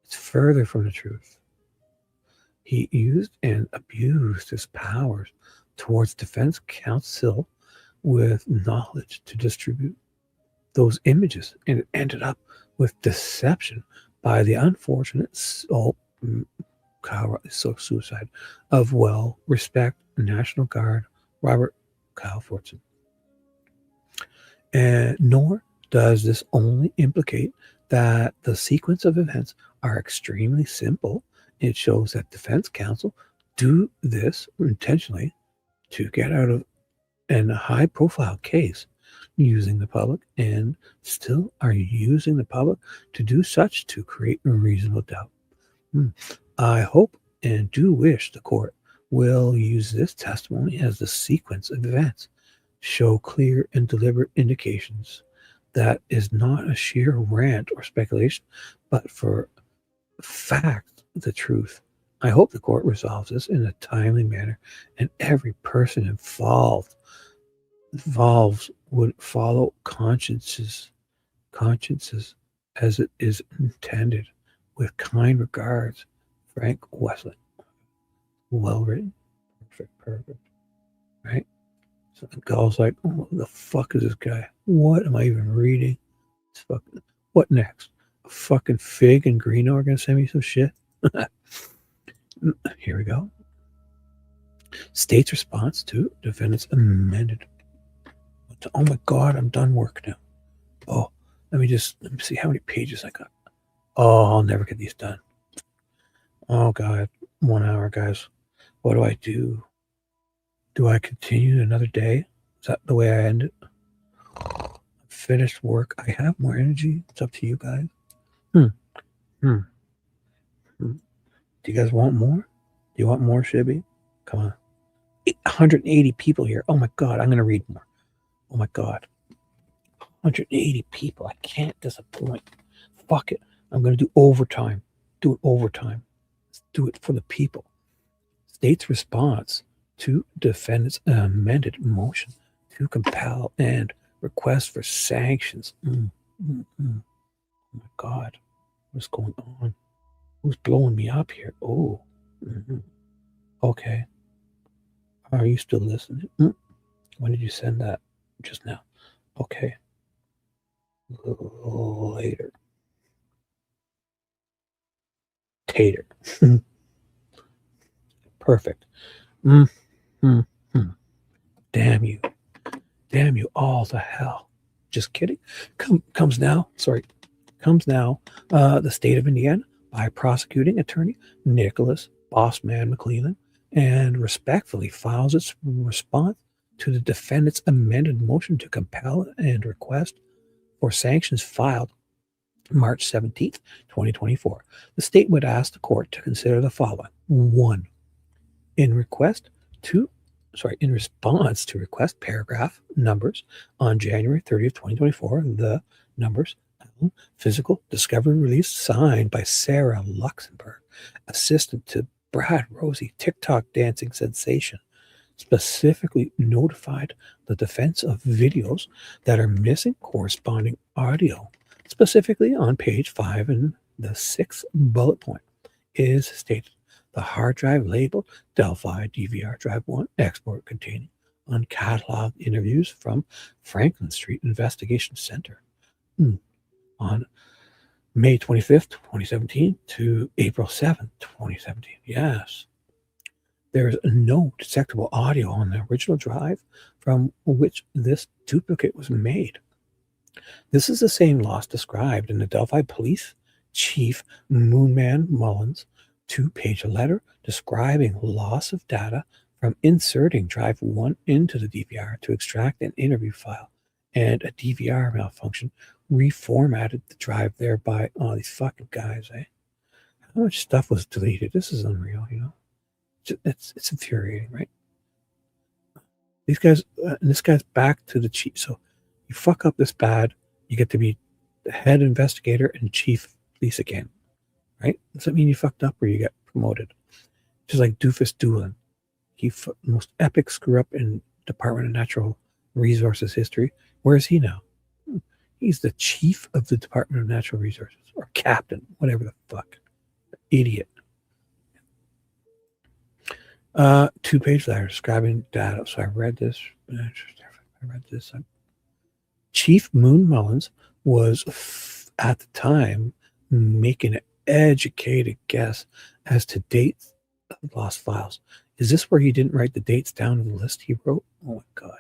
Speaker 3: It's further from the truth. He used and abused his powers towards defense counsel with knowledge to distribute those images, and it ended up with deception by the unfortunate suicide of well-respected National Guard Robert Kyle Fortson. And nor does this only implicate that the sequence of events are extremely simple. It shows that defense counsel do this intentionally to get out of a high-profile case using the public, and still are using the public to do such to create a reasonable doubt. I hope and do wish the court will use this testimony as the sequence of events, show clear and deliberate indications that is not a sheer rant or speculation, but for fact, the truth. I hope the court resolves this in a timely manner, and every person involved would follow consciences as it is intended. With kind regards, Frank Wesley. Well written. Perfect. Right? So the girl's like, oh, what the fuck is this guy? What am I even reading? It's fucking, what next? A fucking fig and green are gonna send me some shit? Here we go. State's response to defendant's amended. Oh my God, I'm done work now. Oh, let me see how many pages I got. Oh, I'll never get these done. Oh God, 1 hour, guys. What do I do? Do I continue another day? Is that the way I end it? Finished work. I have more energy. It's up to you guys. Do you guys want more? Do you want more, Shibby? Come on. 180 people here. Oh my God, I'm going to read more. Oh my God. 180 people. I can't disappoint. Fuck it. I'm going to do overtime. Do it overtime. Let's do it for the people. State's response to defendant's amended motion to compel and request for sanctions. Oh my God. What's going on? Who's blowing me up here? Oh. Okay. Are you still listening? When did you send that? Just now. Okay. Later. Tater. Perfect. Damn you. Damn you all to hell. Just kidding. Comes now the state of Indiana by prosecuting attorney Nicholas Bossman McClellan, and respectfully files its response to the defendant's amended motion to compel and request for sanctions filed March 17th, 2024. The state would ask the court to consider the following. 1. In response to request paragraph numbers on January 30th, 2024, the numbers physical discovery release signed by Sarah Luxembourg, assistant to Brad Rosie, TikTok dancing sensation, specifically notified the defense of videos that are missing corresponding audio. Specifically on page 5 in the 6th bullet point is stated the hard drive labeled Delphi DVR Drive 1 export containing uncatalogued interviews from Franklin Street Investigation Center on May 25th, 2017 to April 7th, 2017. Yes. There is no detectable audio on the original drive from which this duplicate was made. This is the same loss described in the Delphi Police Chief Moonman Mullins' 2-page letter describing loss of data from inserting drive 1 into the DVR to extract an interview file, and a DVR malfunction reformatted the drive, thereby. Oh, these fucking guys, eh? How much stuff was deleted? This is unreal, you know? It's infuriating, right? These guys, and this guy's back to the chief. So you fuck up this bad, you get to be the head investigator and chief police again, right? Does that mean you fucked up or you get promoted? Just like Doofus Doolin. He most epic screw up in Department of Natural Resources history. Where is he now? He's the chief of the Department of Natural Resources, or captain, whatever the fuck. Idiot. 2-page letter describing data. So I read this. I read this. Chief Moon Mullins was at the time making an educated guess as to dates of lost files. Is this where he didn't write the dates down in the list he wrote? Oh my God.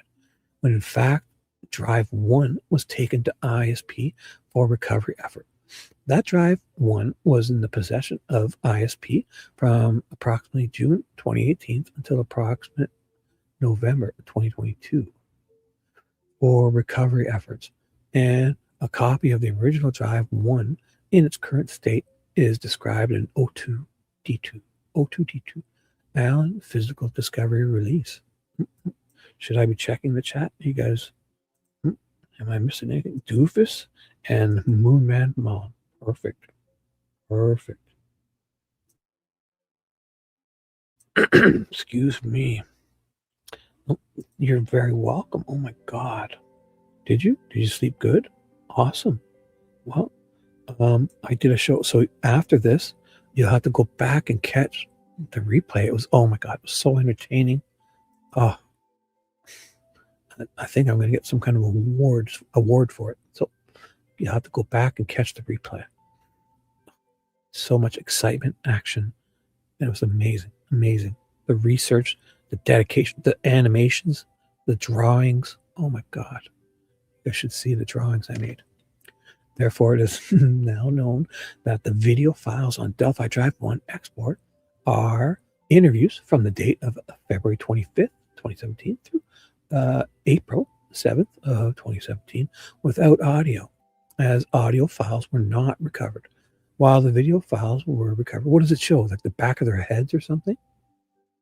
Speaker 3: When in fact, Drive 1 was taken to ISP for recovery effort. That Drive 1 was in the possession of ISP from approximately June 2018 until approximate November 2022 for recovery efforts. And a copy of the original Drive 1 in its current state is described in O2D2. O2D2. Allen Physical Discovery Release. Should I be checking the chat? You guys, am I missing anything? Doofus and Moonman Mullen. Perfect. Perfect. Excuse me. Oh, you're very welcome. Oh my God. Did you sleep good? Awesome. Well, I did a show. So after this, you'll have to go back and catch the replay. It was, oh my God, it was so entertaining. Oh, I think I'm going to get some kind of award for it. So you have to go back and catch the replay. So much excitement, action. And it was amazing, amazing. The research, the dedication, the animations, the drawings. Oh my God. You should see the drawings I made. Therefore, it is now known that the video files on Delphi Drive 1 export are interviews from the date of February 25th, 2017 through April 7th of 2017 without audio, as audio files were not recovered, while the video files were recovered. What does it show? Like the back of their heads or something?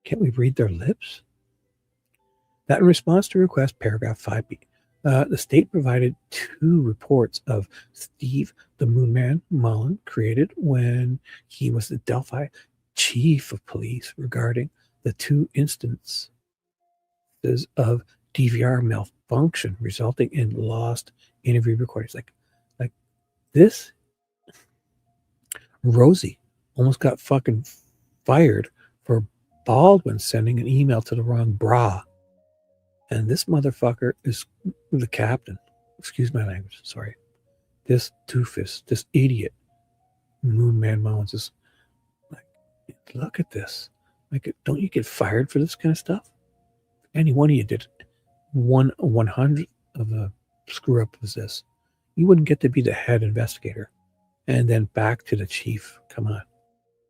Speaker 3: Can't we read their lips? That in response to request paragraph 5B, the state provided 2 reports of Steve the Moonman Mullen created when he was the Delphi chief of police regarding the 2 instances of DVR malfunction resulting in lost interview recordings. Like this, Rosie almost got fucking fired for Baldwin sending an email to the wrong bra. And this motherfucker is the captain. Excuse my language. Sorry. This doofus, this idiot, Moonman Mullins is like, look at this. Like, don't you get fired for this kind of stuff? Any one of you did 100 of the screw up was this. You wouldn't get to be the head investigator and then back to the chief. Come on.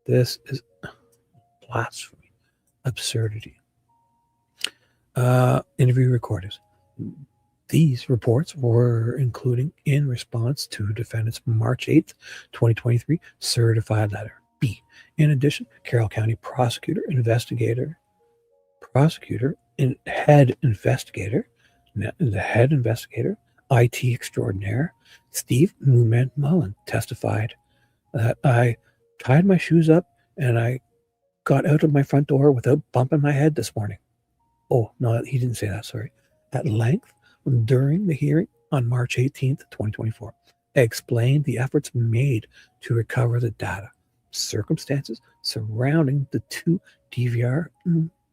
Speaker 3: This is blasphemy, absurdity. Interview recordings. These reports were including in response to defendant's March 8th, 2023 certified letter. B. In addition, Carroll County prosecutor, and head investigator, IT extraordinaire, Steve Moonman Mullen testified that I tied my shoes up and I got out of my front door without bumping my head this morning. Oh, no, he didn't say that, sorry. At length, during the hearing on March 18th, 2024, explained the efforts made to recover the data, circumstances surrounding the 2 DVR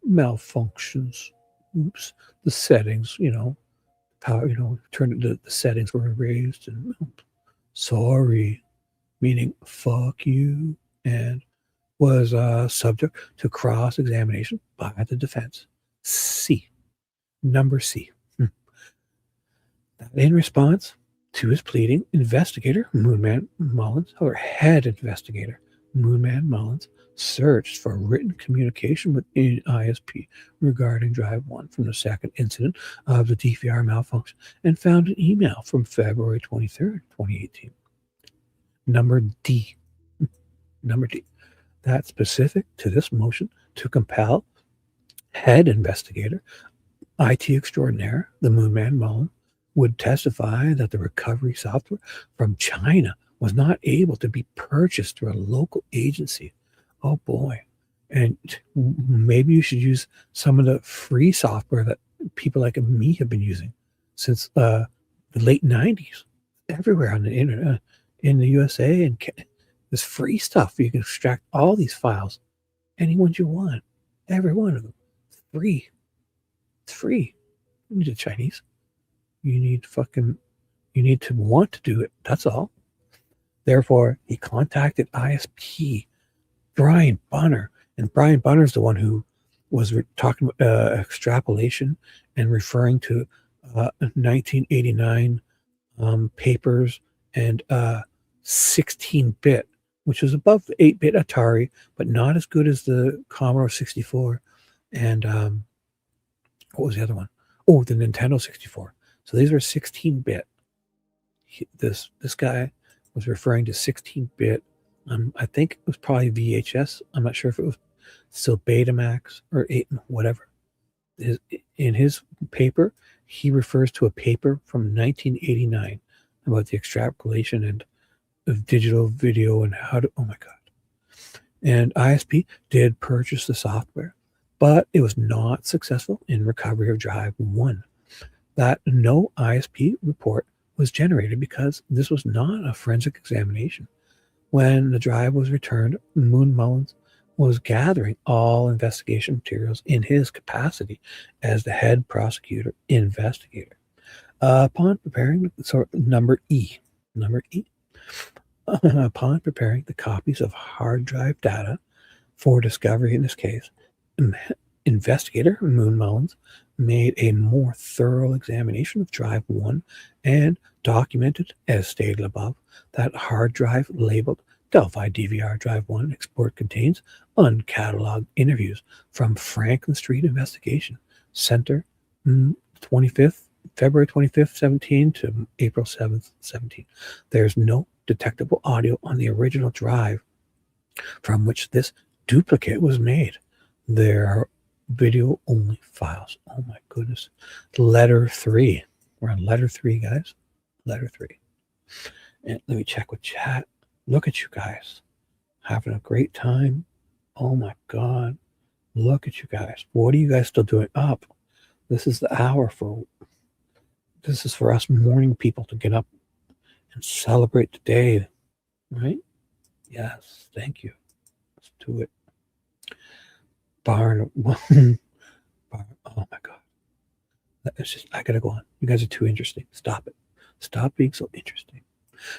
Speaker 3: malfunctions. Oops, the settings, how, the settings were erased and sorry, meaning fuck you, and was subject to cross-examination by the defense. Number C. In response to his pleading, investigator Moonman Mullins, or head investigator Moonman Mullins, searched for written communication with ISP regarding Drive 1 from the second incident of the DVR malfunction and found an email from February 23rd, 2018. Number D. That's specific to this motion to compel head investigator, IT extraordinaire, the Moonman Mullen, would testify that the recovery software from China was not able to be purchased through a local agency. Oh boy. And maybe you should use some of the free software that people like me have been using since the late 90s. Everywhere on the internet, in the USA, and there's free stuff. You can extract all these files, any ones you want, every one of them. Free. It's free. You need the Chinese. You need to want to do it. That's all. Therefore, he contacted ISP Brian Bunner, and Brian Bunner is the one who was talking about extrapolation and referring to 1989 papers and 16-bit, which was above the 8-bit Atari, but not as good as the Commodore 64. And what was the other one? Oh, the Nintendo 64. So these were 16-bit. This guy was referring to 16-bit. I think it was probably VHS. I'm not sure if it was still Betamax or 8, whatever. In his paper, he refers to a paper from 1989 about the extrapolation and of digital video and how to, oh my God. And ISP did purchase the software, but it was not successful in recovery of drive 1. That no ISP report was generated because this was not a forensic examination. When the drive was returned, Moon Mullins was gathering all investigation materials in his capacity as the head prosecutor investigator. Upon preparing number E, upon preparing the copies of hard drive data for discovery in this case, investigator Moon Mullins made a more thorough examination of drive 1 and documented, as stated above, that hard drive labeled Delphi DVR drive 1 export contains uncatalogued interviews from Franklin Street Investigation Center, February 25th, 17 to April 7th, 17. There's no detectable audio on the original drive from which this duplicate was made. There are video only files. Oh my goodness. Letter 3. We're on letter 3, guys. Letter 3. And let me check with chat. Look at you guys. Having a great time. Oh my God. Look at you guys. What are you guys still doing up? This is the hour this is for us morning people to get up and celebrate the day. Right? Yes. Thank you. Let's do it. Barn. Oh my God. It's just, I gotta go on. You guys are too interesting. Stop it. Stop being so interesting.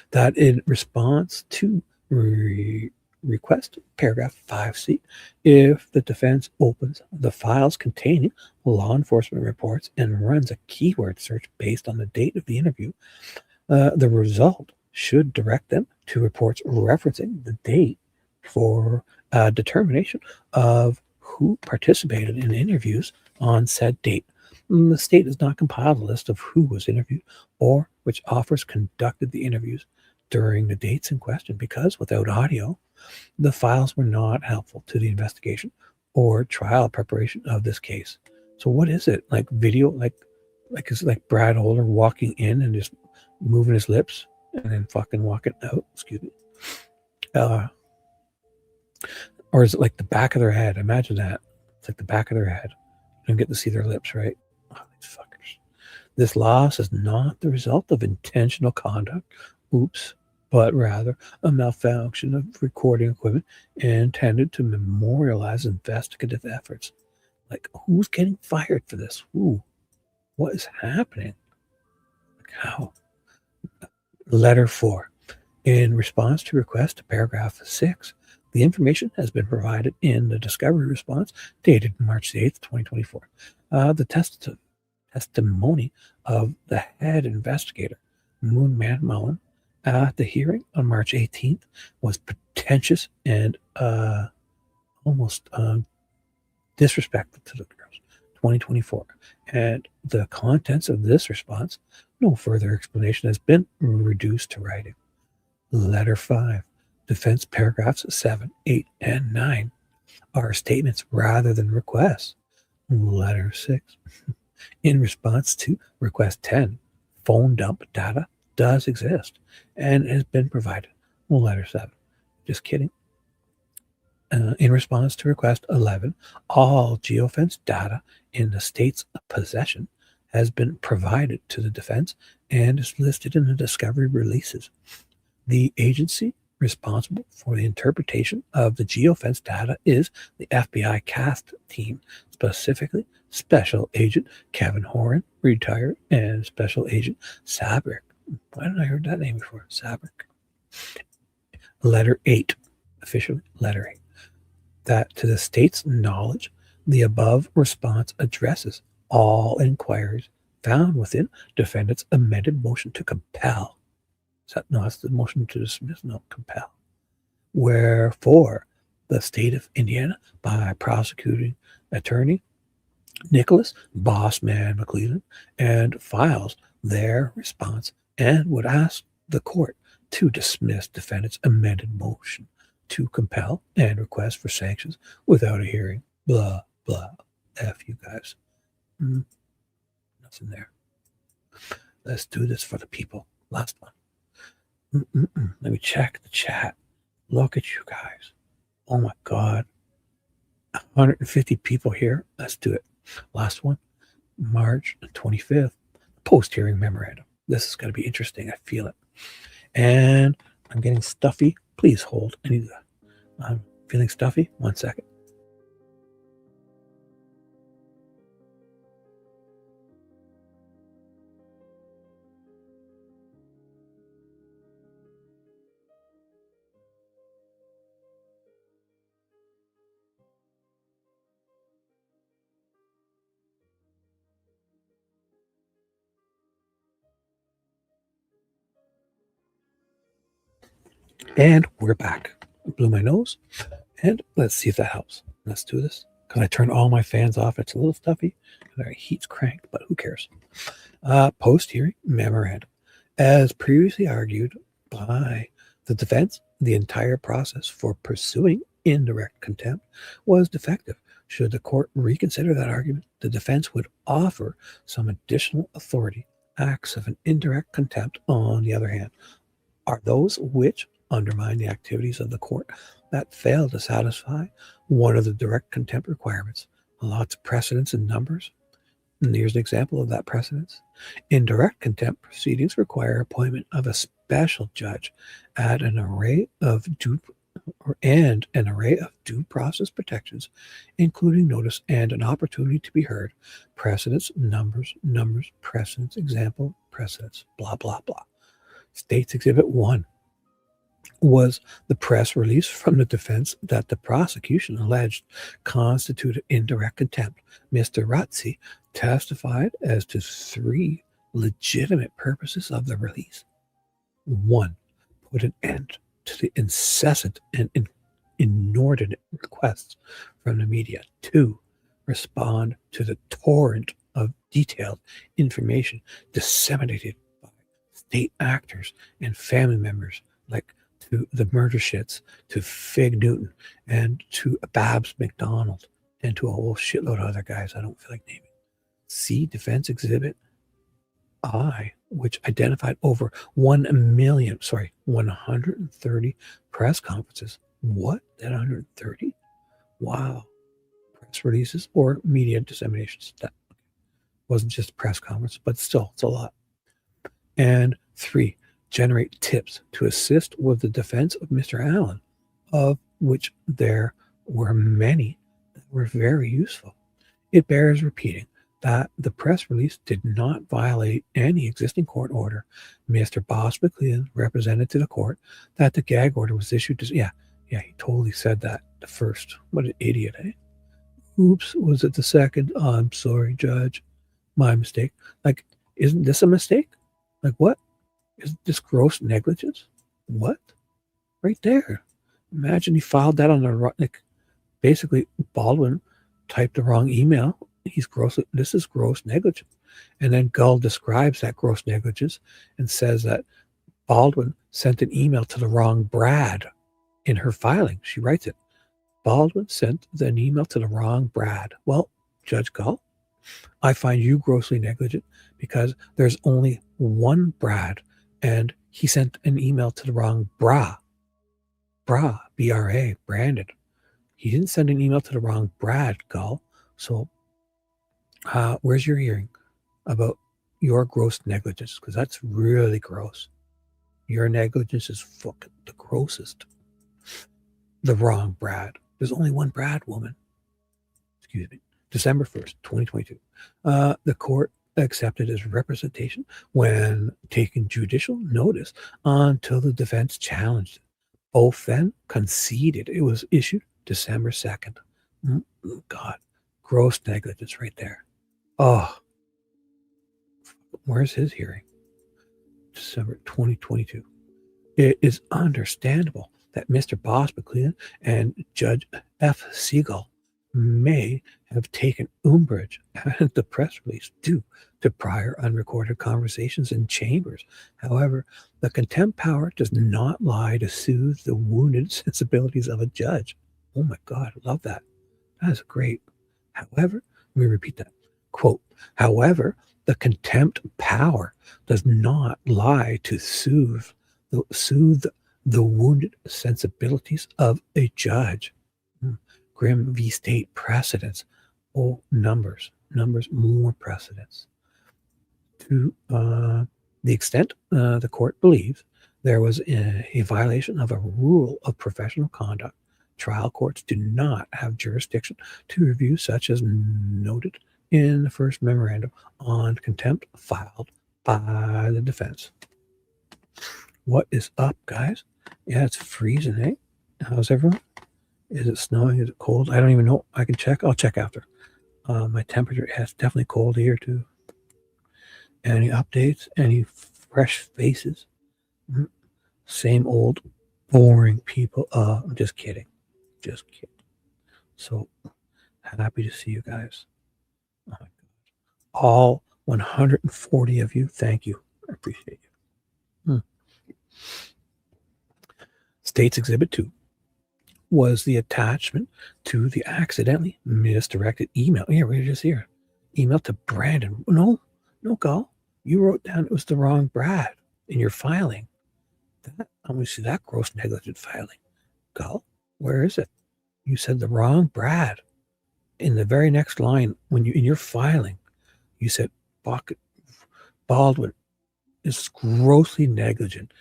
Speaker 3: That in response to request paragraph 5C, if the defense opens the files containing law enforcement reports and runs a keyword search based on the date of the interview, the result should direct them to reports referencing the date for determination of who participated in interviews on said date. The state does not compile the list of who was interviewed or which offers conducted the interviews during the dates in question because without audio, the files were not helpful to the investigation or trial preparation of this case. So what is it? Like video, like is it like Brad Holder walking in and just moving his lips and then fucking walking out? Excuse me. Or is it like the back of their head? Imagine that. It's like the back of their head. You don't get to see their lips, right? Oh, these fuckers. This loss is not the result of intentional conduct. Oops. But rather a malfunction of recording equipment intended to memorialize investigative efforts. Like, who's getting fired for this? Who? What is happening? Like, how? Letter 4. In response to request to paragraph 6, the information has been provided in the discovery response dated March 8th, 2024. The testimony of the head investigator, Moonman Mullen, at the hearing on March 18th was pretentious and almost disrespectful to the girls. 2024. And the contents of this response, no further explanation has been reduced to writing. Letter 5. Defense paragraphs 7, 8, and 9 are statements rather than requests. Letter 6. In response to request 10, phone dump data does exist and has been provided. Letter 7. Just kidding. In response to request 11, all geofence data in the state's possession has been provided to the defense and is listed in the discovery releases. The agency responsible for the interpretation of the geofence data is the FBI CAST team, specifically Special Agent Kevin Horan, retired, and Special Agent Sabrick. Why didn't I heard that name before? Sabrick. Letter 8, officially letter 8, that to the state's knowledge, the above response addresses all inquiries found within defendant's amended motion to compel. No, that's the motion to dismiss, no, compel. Wherefore, the state of Indiana, by prosecuting attorney Nicholas Bossman McClellan, and files their response and would ask the court to dismiss defendant's amended motion to compel and request for sanctions without a hearing. Blah, blah. F you guys. Nothing there. Let's do this for the people. Last one. Let me check the chat. Look at you guys. Oh my God. 150 people here. Let's do it. Last one. March 25th. Post-hearing memorandum. This is going to be interesting. I feel it. And I'm getting stuffy. Please hold. I'm feeling stuffy. 1 second. And we're back. I blew my nose. And let's see if that helps. Let's do this. Because I turned all my fans off. It's a little stuffy. The heat's cranked, but who cares? Post-hearing memorandum. As previously argued by the defense, the entire process for pursuing indirect contempt was defective. Should the court reconsider that argument, the defense would offer some additional authority. Acts of an indirect contempt, on the other hand, are those which undermine the activities of the court that fail to satisfy one of the direct contempt requirements. Lots of precedents and numbers. And here's an example of that precedence. Indirect contempt proceedings require appointment of a special judge and an array of due process protections, including notice and an opportunity to be heard. Precedents, numbers, precedents, example, precedents, blah, blah, blah. State's Exhibit 1 was the press release from the defense that the prosecution alleged constituted indirect contempt. Mr. Ratzi testified as to 3 legitimate purposes of the release. 1, put an end to the incessant and inordinate requests from the media. 2, respond to the torrent of detailed information disseminated by state actors and family members, like to the murder shits, to Fig Newton, and to Babs McDonald, and to a whole shitload of other guys I don't feel like naming. See Defense Exhibit I, which identified over 130 press conferences. What? That 130? Wow. Press releases or media disseminations. That wasn't just a press conference, but still, it's a lot. And 3, generate tips to assist with the defense of Mr. Allen, of which there were many that were very useful. It bears repeating that the press release did not violate any existing court order. Mr. Boss McClellan represented to the court that the gag order was issued to, he totally said that the first. What an idiot, eh? Oops, was it the second? Oh, I'm sorry, Judge. My mistake. Like, isn't this a mistake? Like, what? Is this gross negligence? What? Right there. Imagine he filed that on the, like, basically Baldwin typed the wrong email. This is gross negligence. And then Gull describes that gross negligence and says that Baldwin sent an email to the wrong Brad in her filing. She writes it. Baldwin sent an email to the wrong Brad. Well, Judge Gull, I find you grossly negligent because there's only one Brad, and he sent an email to the wrong Bra. Bra, B-R-A, branded. He didn't send an email to the wrong Brad, Gull. So where's your hearing about your gross negligence? Because that's really gross. Your negligence is fucking the grossest. The wrong Brad. There's only one Brad, woman. Excuse me. December 1st, 2022. The court accepted his representation when taking judicial notice until the defense challenged it. Both then conceded. It was issued December 2nd. God, gross negligence right there. Oh, where's his hearing? December 2022. It is understandable that Mr. Boss McLean and Judge F. Siegel may have taken umbrage at the press release due to prior unrecorded conversations in chambers. However, the contempt power does not lie to soothe the wounded sensibilities of a judge. Oh my God, I love that. That is great. However, let me repeat that. Quote, however, the contempt power does not lie to soothe the wounded sensibilities of a judge. Grimm v. State precedents. Oh, numbers, more precedents. To the extent the court believes there was a violation of a rule of professional conduct, trial courts do not have jurisdiction to review such as noted in the first memorandum on contempt filed by the defense. What is up, guys? Yeah, it's freezing, eh? How's everyone? Is it snowing? Is it cold? I don't even know. I can check. I'll check after. My temperature, yeah, it's definitely cold here too. Any updates? Any fresh faces? Same old boring people. I'm just kidding. Just kidding. So happy to see you guys. Oh my God. All 140 of you, thank you. I appreciate you. State's Exhibit 2 was the attachment to the accidentally misdirected email. Yeah, right just here. Email to Brandon. No, Gal. You wrote down it was the wrong Brad in your filing. I'm going to see that gross negligent filing. Gal, where is it? You said the wrong Brad. In the very next line, when you in your filing, you said Baldwin is grossly negligent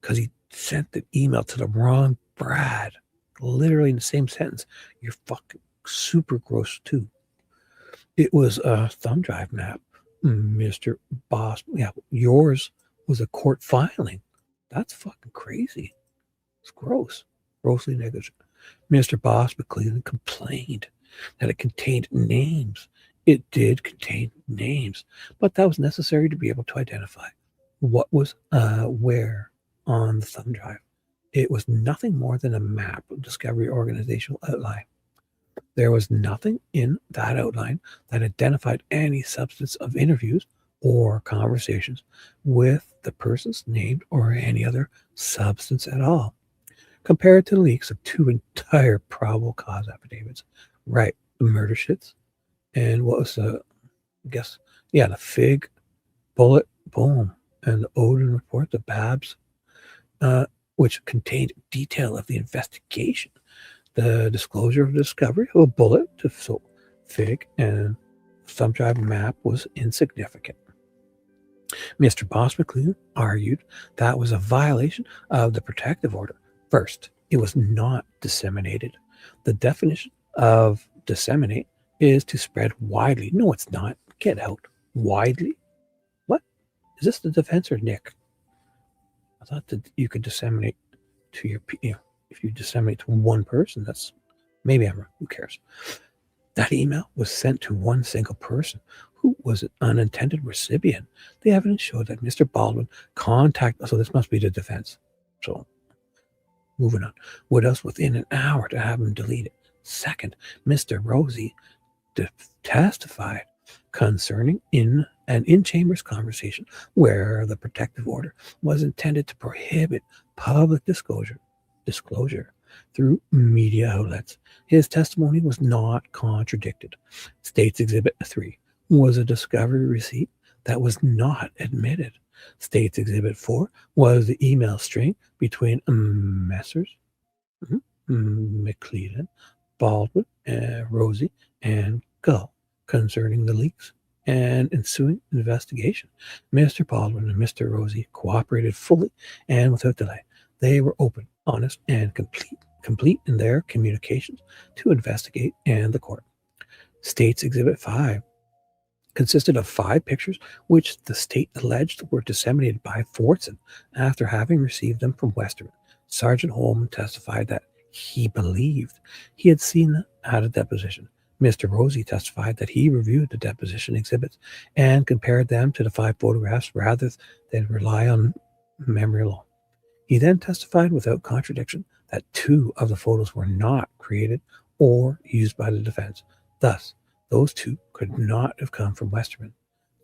Speaker 3: because he sent the email to the wrong Brad. Literally in the same sentence. You're fucking super gross too. It was a thumb drive map, Mr. Boss. Yeah, yours was a court filing. That's fucking crazy. It's gross. Grossly negligent. Mr. Boss McLean complained that it contained names. It did contain names, but that was necessary to be able to identify what was where on the thumb drive. It was nothing more than a map of Discovery organizational outline. There was nothing in that outline that identified any substance of interviews or conversations with the persons named or any other substance at all. Compared to the leaks of two entire probable cause affidavits. Right, the murder shits. And what was the FIG, bullet, boom, and the Odin report, the Babs, which contained detail of the investigation. The disclosure of the discovery of a bullet to FIG and thumb drive map was insignificant. Mr. Boss McLean argued that was a violation of the protective order. First, it was not disseminated. The definition of disseminate is to spread widely. No, it's not. Get out. Widely? What? Is this the defense or Nick? I thought that you could disseminate to your, if you disseminate to one person, that's, maybe I'm wrong. Who cares? That email was sent to one single person who was an unintended recipient. The evidence showed that Mr. Baldwin contacted, so this must be the defense. So, moving on. Would us within an hour to have him deleted. Second, Mr. Rosie testified concerning an in-chambers conversation where the protective order was intended to prohibit public disclosure through media outlets. His testimony was not contradicted. State's Exhibit 3 was a discovery receipt that was not admitted. State's Exhibit 4 was the email string between Messrs. McLean, Baldwin, Rosie, and Gull concerning the leaks and ensuing investigation. Mr. Baldwin and Mr. Rosie cooperated fully and without delay. They were open, honest, and complete in their communications to investigate and the court. State's Exhibit 5 consisted of 5 pictures which the state alleged were disseminated by Fortson after having received them from Westerman. Sergeant Holman testified that he believed he had seen them at a deposition. Mr. Rosie testified that he reviewed the deposition exhibits and compared them to the 5 photographs rather than rely on memory alone. He then testified without contradiction that 2 of the photos were not created or used by the defense. Thus, those 2 could not have come from Westerman.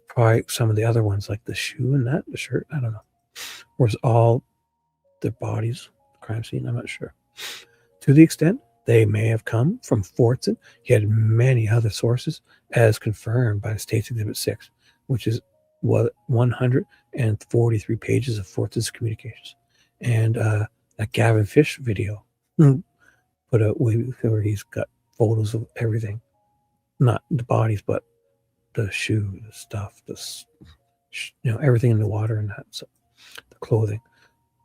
Speaker 3: Probably some of the other ones, like the shoe and the shirt, I don't know. Was all their bodies, crime scene, I'm not sure. To the extent they may have come from Fortson, he had many other sources, as confirmed by the State's Exhibit 6, which is 143 pages of Fortson's communications. And that Gavin Fish video put out where he's got photos of everything. Not the bodies, but the shoe, the stuff, everything in the water and that, so the clothing.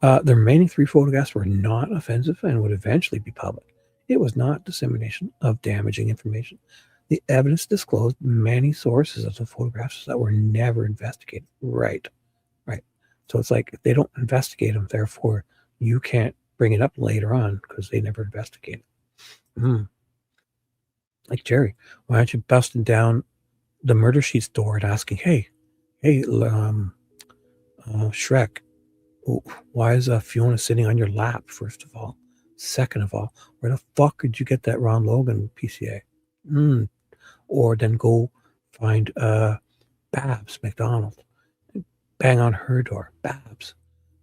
Speaker 3: The remaining 3 photographs were not offensive and would eventually be public. It was not dissemination of damaging information. The evidence disclosed many sources of the photographs that were never investigated. Right. So it's like if they don't investigate them, therefore you can't bring it up later on because they never investigated. Like Jerry, why aren't you busting down the murder sheet's door and asking, hey, Shrek, why is Fiona sitting on your lap, first of all? Second of all, where the fuck did you get that Ron Logan PCA? Or then go find Babs McDonald, bang on her door. Babs,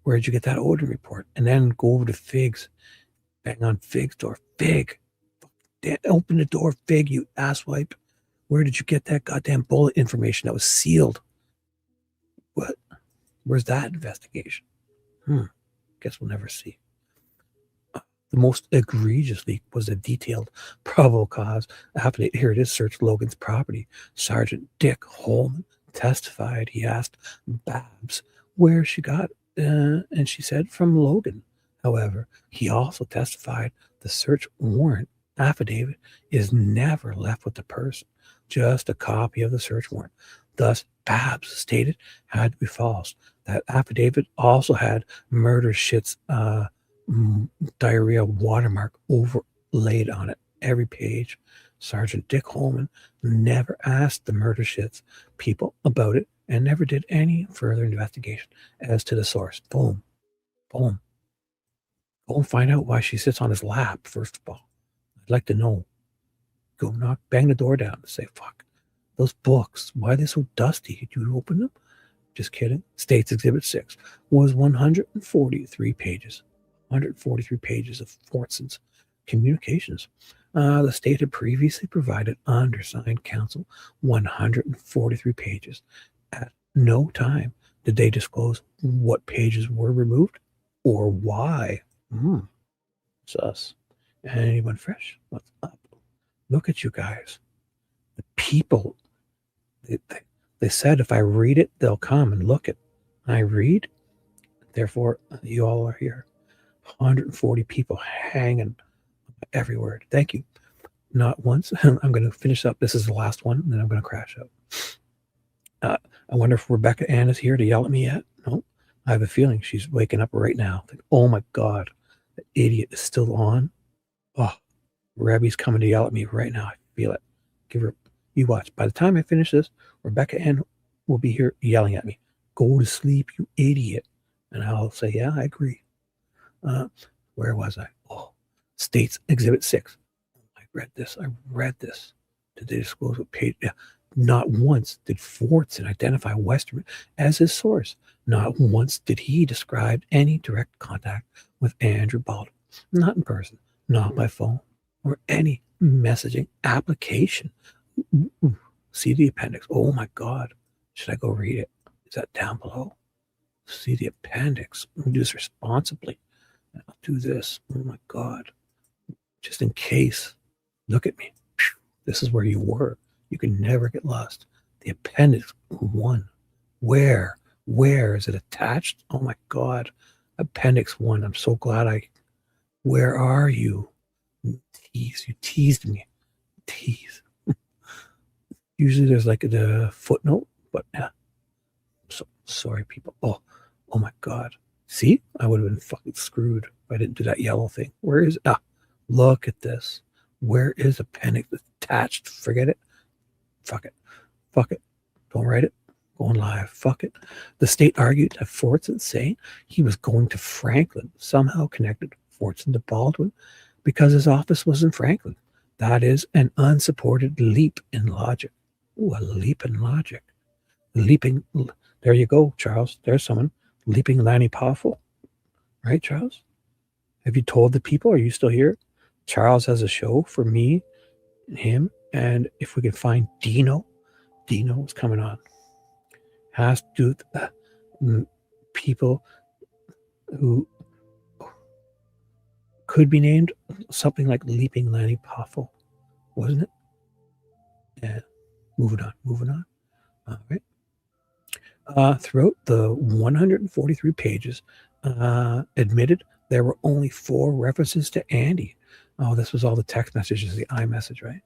Speaker 3: where did you get that odor report? And then go over to Figs, bang on Fig's door. Fig, open the door, Fig, you asswipe. Where did you get that goddamn bullet information that was sealed? What? Where's that investigation? Guess we'll never see. The most egregious leak was a detailed probable cause affidavit. Here it is, search Logan's property. Sergeant Dick Holman testified. He asked Babs where she got, and she said from Logan. However, he also testified the search warrant affidavit is never left with the person, just a copy of the search warrant. Thus, Babs stated had to be false. That affidavit also had murder shit's diarrhea watermark overlaid on it. Every page. Sergeant Dick Holman never asked the murder shits people about it and never did any further investigation as to the source. Boom. Go and find out why she sits on his lap, first of all. I'd like to know. Go bang the door down and say, fuck, those books, why are they so dusty? Did you open them? Just kidding. State's Exhibit 6 was 143 pages. 143 pages of Fortson's communications. The state had previously provided undersigned counsel 143 pages. At no time did they disclose what pages were removed or why. Sus. Anyone fresh? What's up? Look at you guys. The people, they said if I read it, they'll come and look it. I read, therefore you all are here. 140 people hanging every word. Thank you. Not once. I'm going to finish up. This is the last one, and then I'm going to crash out. I wonder if Rebecca Ann is here to yell at me yet. No. I have a feeling she's waking up right now. Think, oh my God, the idiot is still on. Oh, Rebby's coming to yell at me right now. I feel it. Give her, you watch. By the time I finish this, Rebecca Ann will be here yelling at me. Go to sleep, you idiot. And I'll say, yeah, I agree. Where was I? Oh, State's Exhibit 6. I read this. Did they disclose what page? Yeah. Not once did Fortson identify Westerman as his source. Not once did he describe any direct contact with Andrew Baldwin. Not in person, not by phone, or any messaging application. See the appendix. Oh my God. Should I go read it? Is that down below? See the appendix. Let me do this responsibly. I'll do this. Oh my God. Just in case. Look at me. This is where you were. You can never get lost. The appendix 1. Where is it attached? Oh my God. Appendix 1. I'm so glad Where are you? You teased me. Tease. Usually there's like the footnote, but yeah. So sorry, people. Oh my God. See, I would have been fucking screwed if I didn't do that yellow thing. Where is look at this. Where is appendix attached? Forget it. Fuck it. Fuck it. Don't write it. Going live. Fuck it. The state argued that Fortson saying he was going to Franklin somehow connected Fortson to Baldwin because his office was in Franklin. That is an unsupported leap in logic. Ooh, a leap in logic. Leaping. There you go, Charles. There's someone. Leaping Lanny Powerful. Right, Charles? Have you told the people? Are you still here? Charles has a show for me and him. And if we can find Dino is coming on. Has to do people who could be named something like Leaping Lanny Poffel, wasn't it? Yeah. Moving on. All right. Throughout the 143 pages, admitted there were only 4 references to Andy. Oh, this was all the text messages, the iMessage, right?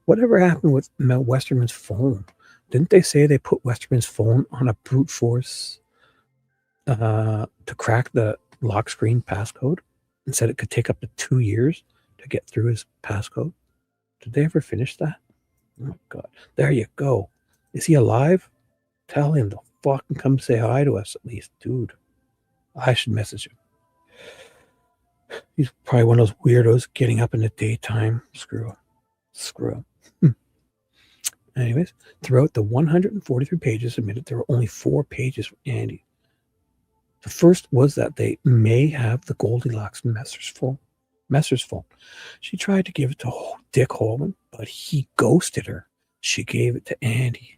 Speaker 3: Whatever happened with Westerman's phone? Didn't they say they put Westerman's phone on a brute force to crack the lock screen passcode and said it could take up to 2 years to get through his passcode? Did they ever finish that? Oh, my God. There you go. Is he alive? Tell him to fucking come say hi to us at least. Dude, I should message him. He's probably one of those weirdos getting up in the daytime. Screw him. Anyways, throughout the 143 pages admitted there were only 4 pages for Andy. The first was that they may have the Goldilocks Messer's phone. She tried to give it to Dick Holman, but he ghosted her. She gave it to Andy.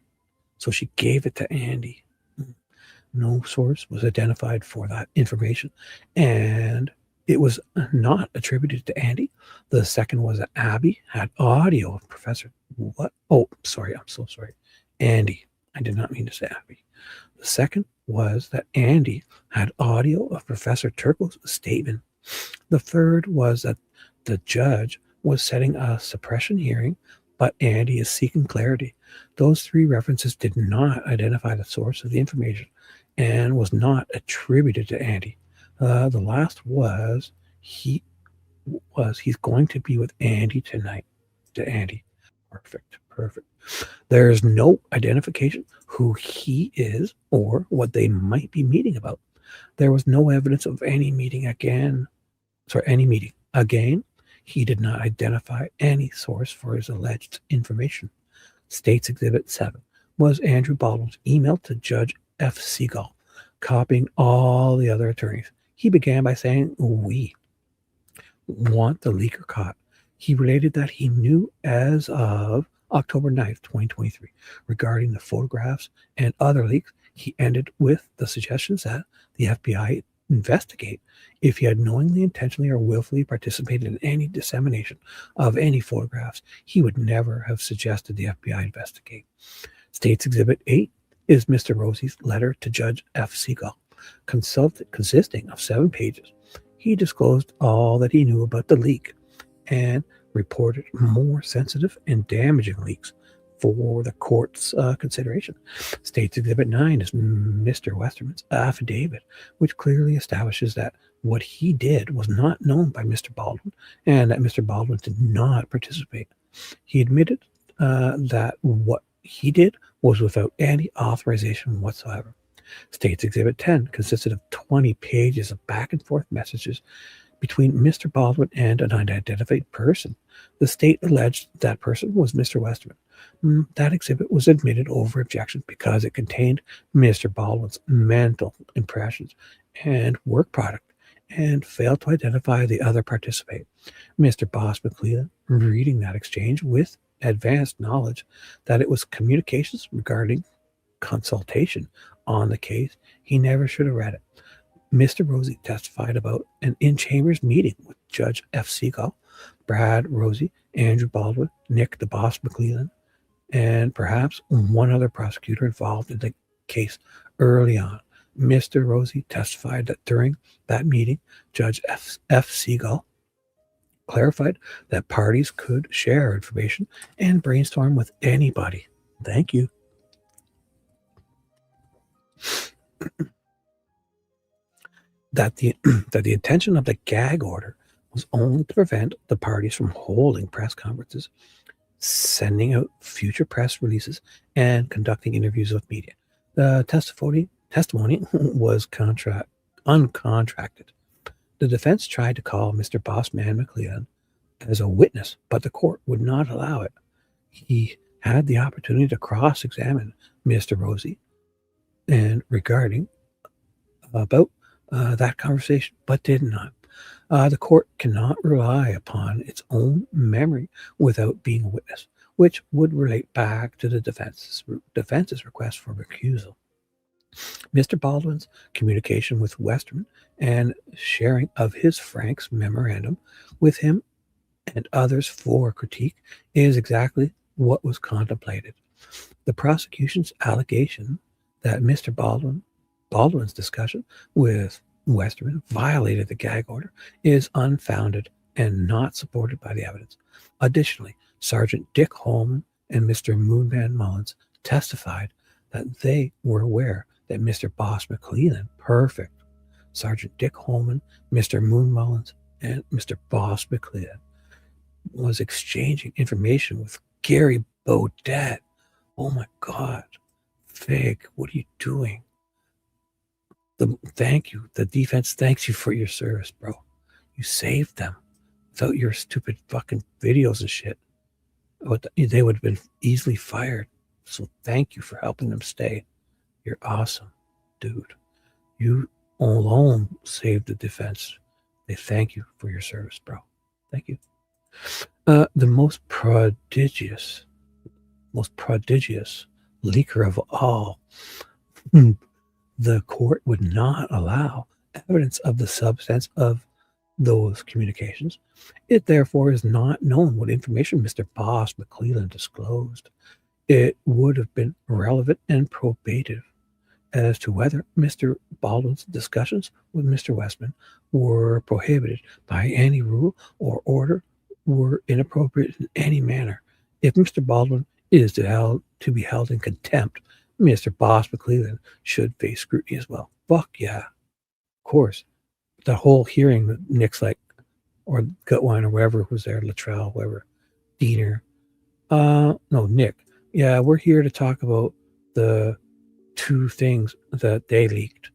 Speaker 3: So she gave it to Andy. No source was identified for that information, and it was not attributed to Andy. The second was that Abby had audio of Professor... What? Oh, sorry. I'm so sorry. Andy. I did not mean to say Abby. The second was that Andy had audio of Professor Turco's statement. The third was that the judge was setting a suppression hearing, but Andy is seeking clarity. Those 3 references did not identify the source of the information and was not attributed to Andy. The last was he's going to be with Andy tonight. To Andy. Perfect. There's no identification who he is or what they might be meeting about. There was no evidence of any meeting again. Again, he did not identify any source for his alleged information. State's Exhibit 7 was Andrew Baldwin's email to Judge F. Seagull, copying all the other attorneys. He began by saying, "We want the leaker caught." He related that he knew as of October 9th, 2023, regarding the photographs and other leaks. He ended with the suggestions that the FBI investigate if he had knowingly, intentionally, or willfully participated in any dissemination of any photographs. He would never have suggested the FBI investigate. State's Exhibit 8 is Mr. Rosie's letter to Judge F. Seagull, consisting of 7 pages. He disclosed all that he knew about the leak and reported more sensitive and damaging leaks for the court's consideration. State's Exhibit 9 is Mr. Westerman's affidavit, which clearly establishes that what he did was not known by Mr. Baldwin and that Mr. Baldwin did not participate. He admitted that what he did was without any authorization whatsoever. State's Exhibit 10 consisted of 20 pages of back and forth messages between Mr. Baldwin and an unidentified person. The state alleged that person was Mr. Westerman. That exhibit was admitted over objection because it contained Mr. Baldwin's mental impressions and work product and failed to identify the other participant. Mr. Boss McClellan, reading that exchange with advanced knowledge that it was communications regarding consultation on the case, he never should have read it. Mr. Rosie testified about an in-chambers meeting with Judge F. Seagull, Brad Rosie, Andrew Baldwin, Nick the Boss McClellan, and perhaps one other prosecutor involved in the case early on. Mr. Rosie testified that during that meeting, Judge F. Seagull clarified that parties could share information and brainstorm with anybody. Thank you. That the intention of the gag order was only to prevent the parties from holding press conferences, sending out future press releases, and conducting interviews with media. The testimony was uncontracted. The defense tried to call Mr. Bossman McLeod as a witness, but the court would not allow it. He had the opportunity to cross-examine Mr. Rosie and regarding about that conversation, but did not. The court cannot rely upon its own memory without being a witness, which would relate back to the defense's request for recusal. Mr. Baldwin's communication with Westerman and sharing of his Frank's memorandum with him and others for critique is exactly what was contemplated. The prosecution's allegation that Mr. Baldwin's discussion with Westerman violated the gag order is unfounded and not supported by the evidence. Additionally, Sergeant Dick Holman and Mr. Moonman Mullins testified that they were aware that Mr. Boss McClellan, Sergeant Dick Holman, Mr. Moon Mullins, and Mr. Boss McClellan was exchanging information with Gary Baudet. Oh my God. Fig, what are you doing? Thank you. The defense thanks you for your service, bro. You saved them. Without your stupid fucking videos and shit, they would have been easily fired. So thank you for helping them stay. You're awesome, dude. You alone saved the defense. They thank you for your service, bro. Thank you. The most prodigious leaker of all. The court would not allow evidence of the substance of those communications. It therefore is not known what information Mr. Boss McClellan disclosed. It would have been relevant and probative as to whether Mr. Baldwin's discussions with Mr. Westman were prohibited by any rule or order, were inappropriate in any manner. If Mr. Baldwin is to be held in contempt, Mr. Boss McClellan should face scrutiny as well. Fuck yeah. Of course. The whole hearing that Nick's like, or Gutwine or whoever was there, Luttrell, whoever, Diener. No, Nick. Yeah, we're here to talk about the 2 things that they leaked.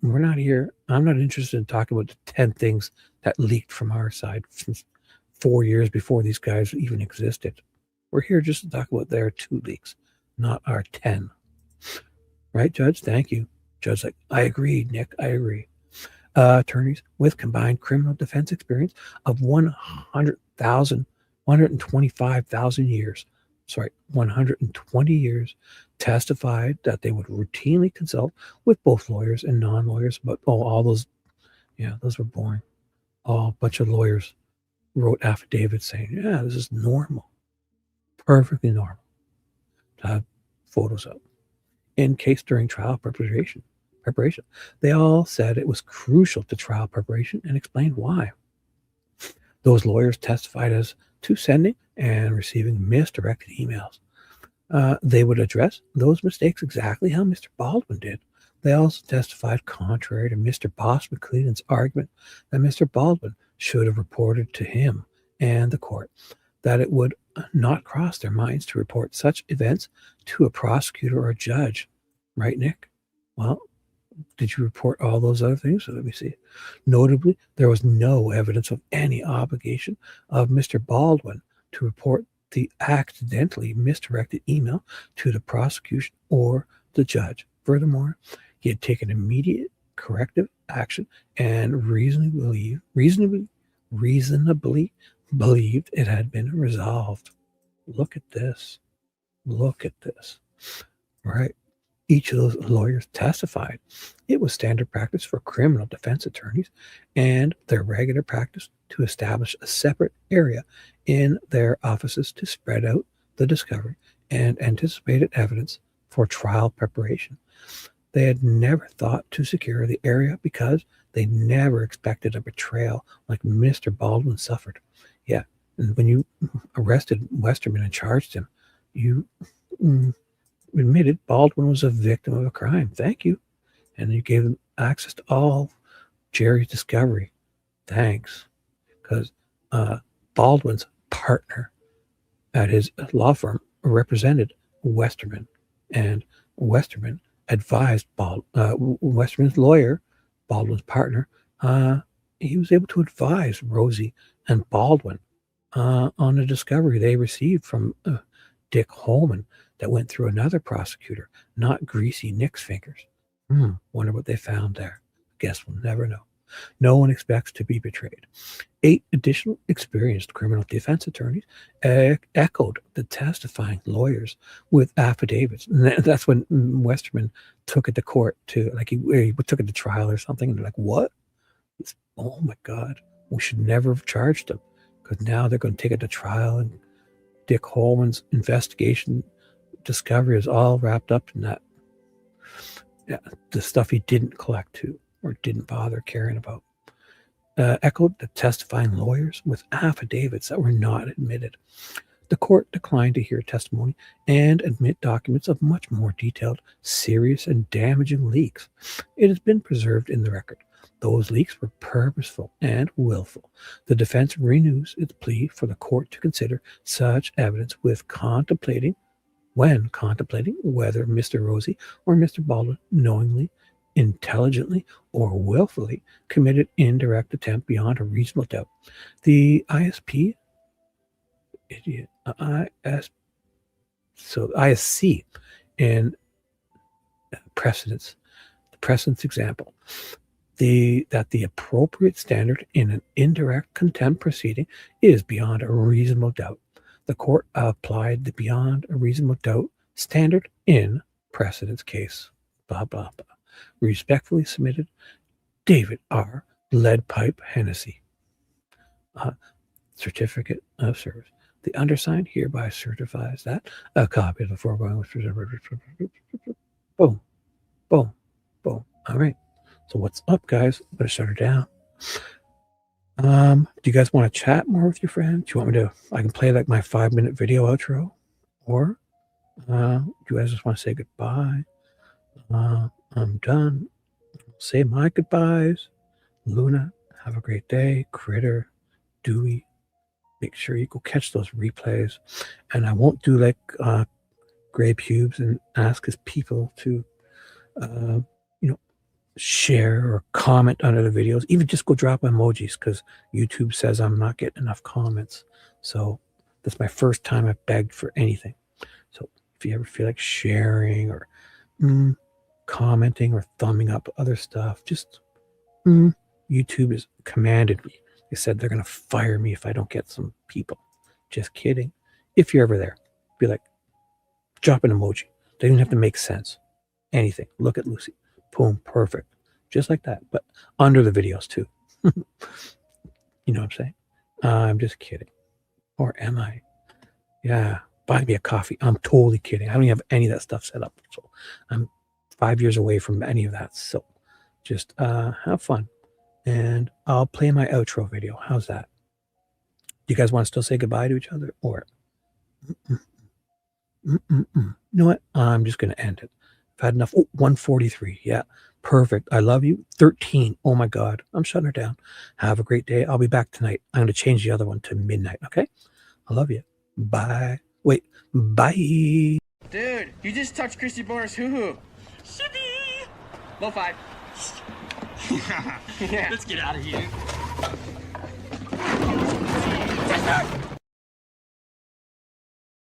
Speaker 3: We're not here. I'm not interested in talking about the 10 things that leaked from our side from 4 years before these guys even existed. We're here just to talk about their 2 leaks, not our 10. Right, Judge? Thank you. Judge like, I agree, Nick. I agree. Attorneys with combined criminal defense experience of 125,000 years, 120 years, testified that they would routinely consult with both lawyers and non-lawyers about all those, those were boring. A bunch of lawyers wrote affidavits saying, yeah, this is normal, perfectly normal to have photos up. In case during trial preparation. They all said it was crucial to trial preparation and explained why. Those lawyers testified as to sending and receiving misdirected emails. They would address those mistakes exactly how Mr. Baldwin did. They also testified contrary to Mr. Boss McClellan's argument that Mr. Baldwin should have reported to him and the court that it would not cross their minds to report such events to a prosecutor or a judge. Right, Nick? Well, did you report all those other things? So let me see. Notably, there was no evidence of any obligation of Mr. Baldwin to report the accidentally misdirected email to the prosecution or the judge. Furthermore, he had taken immediate corrective action and reasonably believed it had been resolved. Look at this. Right. Each of those lawyers testified it was standard practice for criminal defense attorneys and their regular practice to establish a separate area in their offices to spread out the discovery and anticipated evidence for trial preparation. They had never thought to secure the area because they never expected a betrayal like Mr. Baldwin suffered. Yeah, and when you arrested Westerman and charged him, you admitted Baldwin was a victim of a crime. Thank you. And you gave them access to all Jerry's discovery. Thanks. Because Baldwin's partner at his law firm represented Westerman, and Westerman advised Westerman's lawyer, Baldwin's partner. He was able to advise Rosie and Baldwin on the discovery they received from Dick Holman that went through another prosecutor, not Greasy Nick's fingers. Wonder what they found there. Guess we'll never know. No one expects to be betrayed. 8 additional experienced criminal defense attorneys echoed the testifying lawyers with affidavits. And that's when Westerman took it to court he took it to trial or something. And they're like, what? Oh my God, we should never have charged him, because now they're going to take it to trial, and Dick Holman's investigation discovery is all wrapped up in that. Yeah, the stuff he didn't collect to or didn't bother caring about. Echoed the testifying lawyers with affidavits that were not admitted. The court declined to hear testimony and admit documents of much more detailed, serious, and damaging leaks. It has been preserved in the record. Those leaks were purposeful and willful. The defense renews its plea for the court to consider such evidence when contemplating whether Mr. Rosie or Mr. Baldwin knowingly, intelligently, or willfully committed indirect attempt beyond a reasonable doubt. The ISC in precedence, the precedence example, that the appropriate standard in an indirect contempt proceeding is beyond a reasonable doubt. The court applied the beyond a reasonable doubt standard in precedence case. Blah, blah, blah. Respectfully submitted, David R. Leadpipe Hennessy. Certificate of service. The undersigned hereby certifies that a copy of the foregoing was preserved. Boom, boom, boom. All right. So what's up, guys? Better shut her down. Do you guys want to chat more with your friends? Do you want me to? I can play like my 5-minute video outro, or do you guys just want to say goodbye? I'm done. Say my goodbyes. Luna, have a great day. Critter, Dewey, make sure you go catch those replays. And I won't do like Gray Pubes and ask his people to, share or comment under the videos. Even just go drop emojis, because YouTube says I'm not getting enough comments. So that's my first time I've begged for anything. So if you ever feel like sharing or commenting or thumbing up other stuff, just YouTube has commanded me. They said they're going to fire me if I don't get some people. Just kidding. If you're ever there, be like, drop an emoji. They don't have to make sense. Anything. Look at Lucy. Boom. Perfect. Just like that. But under the videos too. You know what I'm saying? I'm just kidding. Or am I? Yeah. Buy me a coffee. I'm totally kidding. I don't even have any of that stuff set up. So I'm 5 years away from any of that. So just have fun. And I'll play my outro video. How's that? Do you guys want to still say goodbye to each other? Or you know what? I'm just going to end it. I've had enough. 143. Yeah. Perfect. I love you. 13. Oh my God. I'm shutting her down. Have a great day. I'll be back tonight. I'm going to change the other one to midnight. Okay. I love you. Bye. Wait. Bye.
Speaker 1: Dude, you just touched Christy Boner's hoo-hoo.
Speaker 2: Shibby!
Speaker 1: Low 5. Yeah.
Speaker 2: Let's get out of here.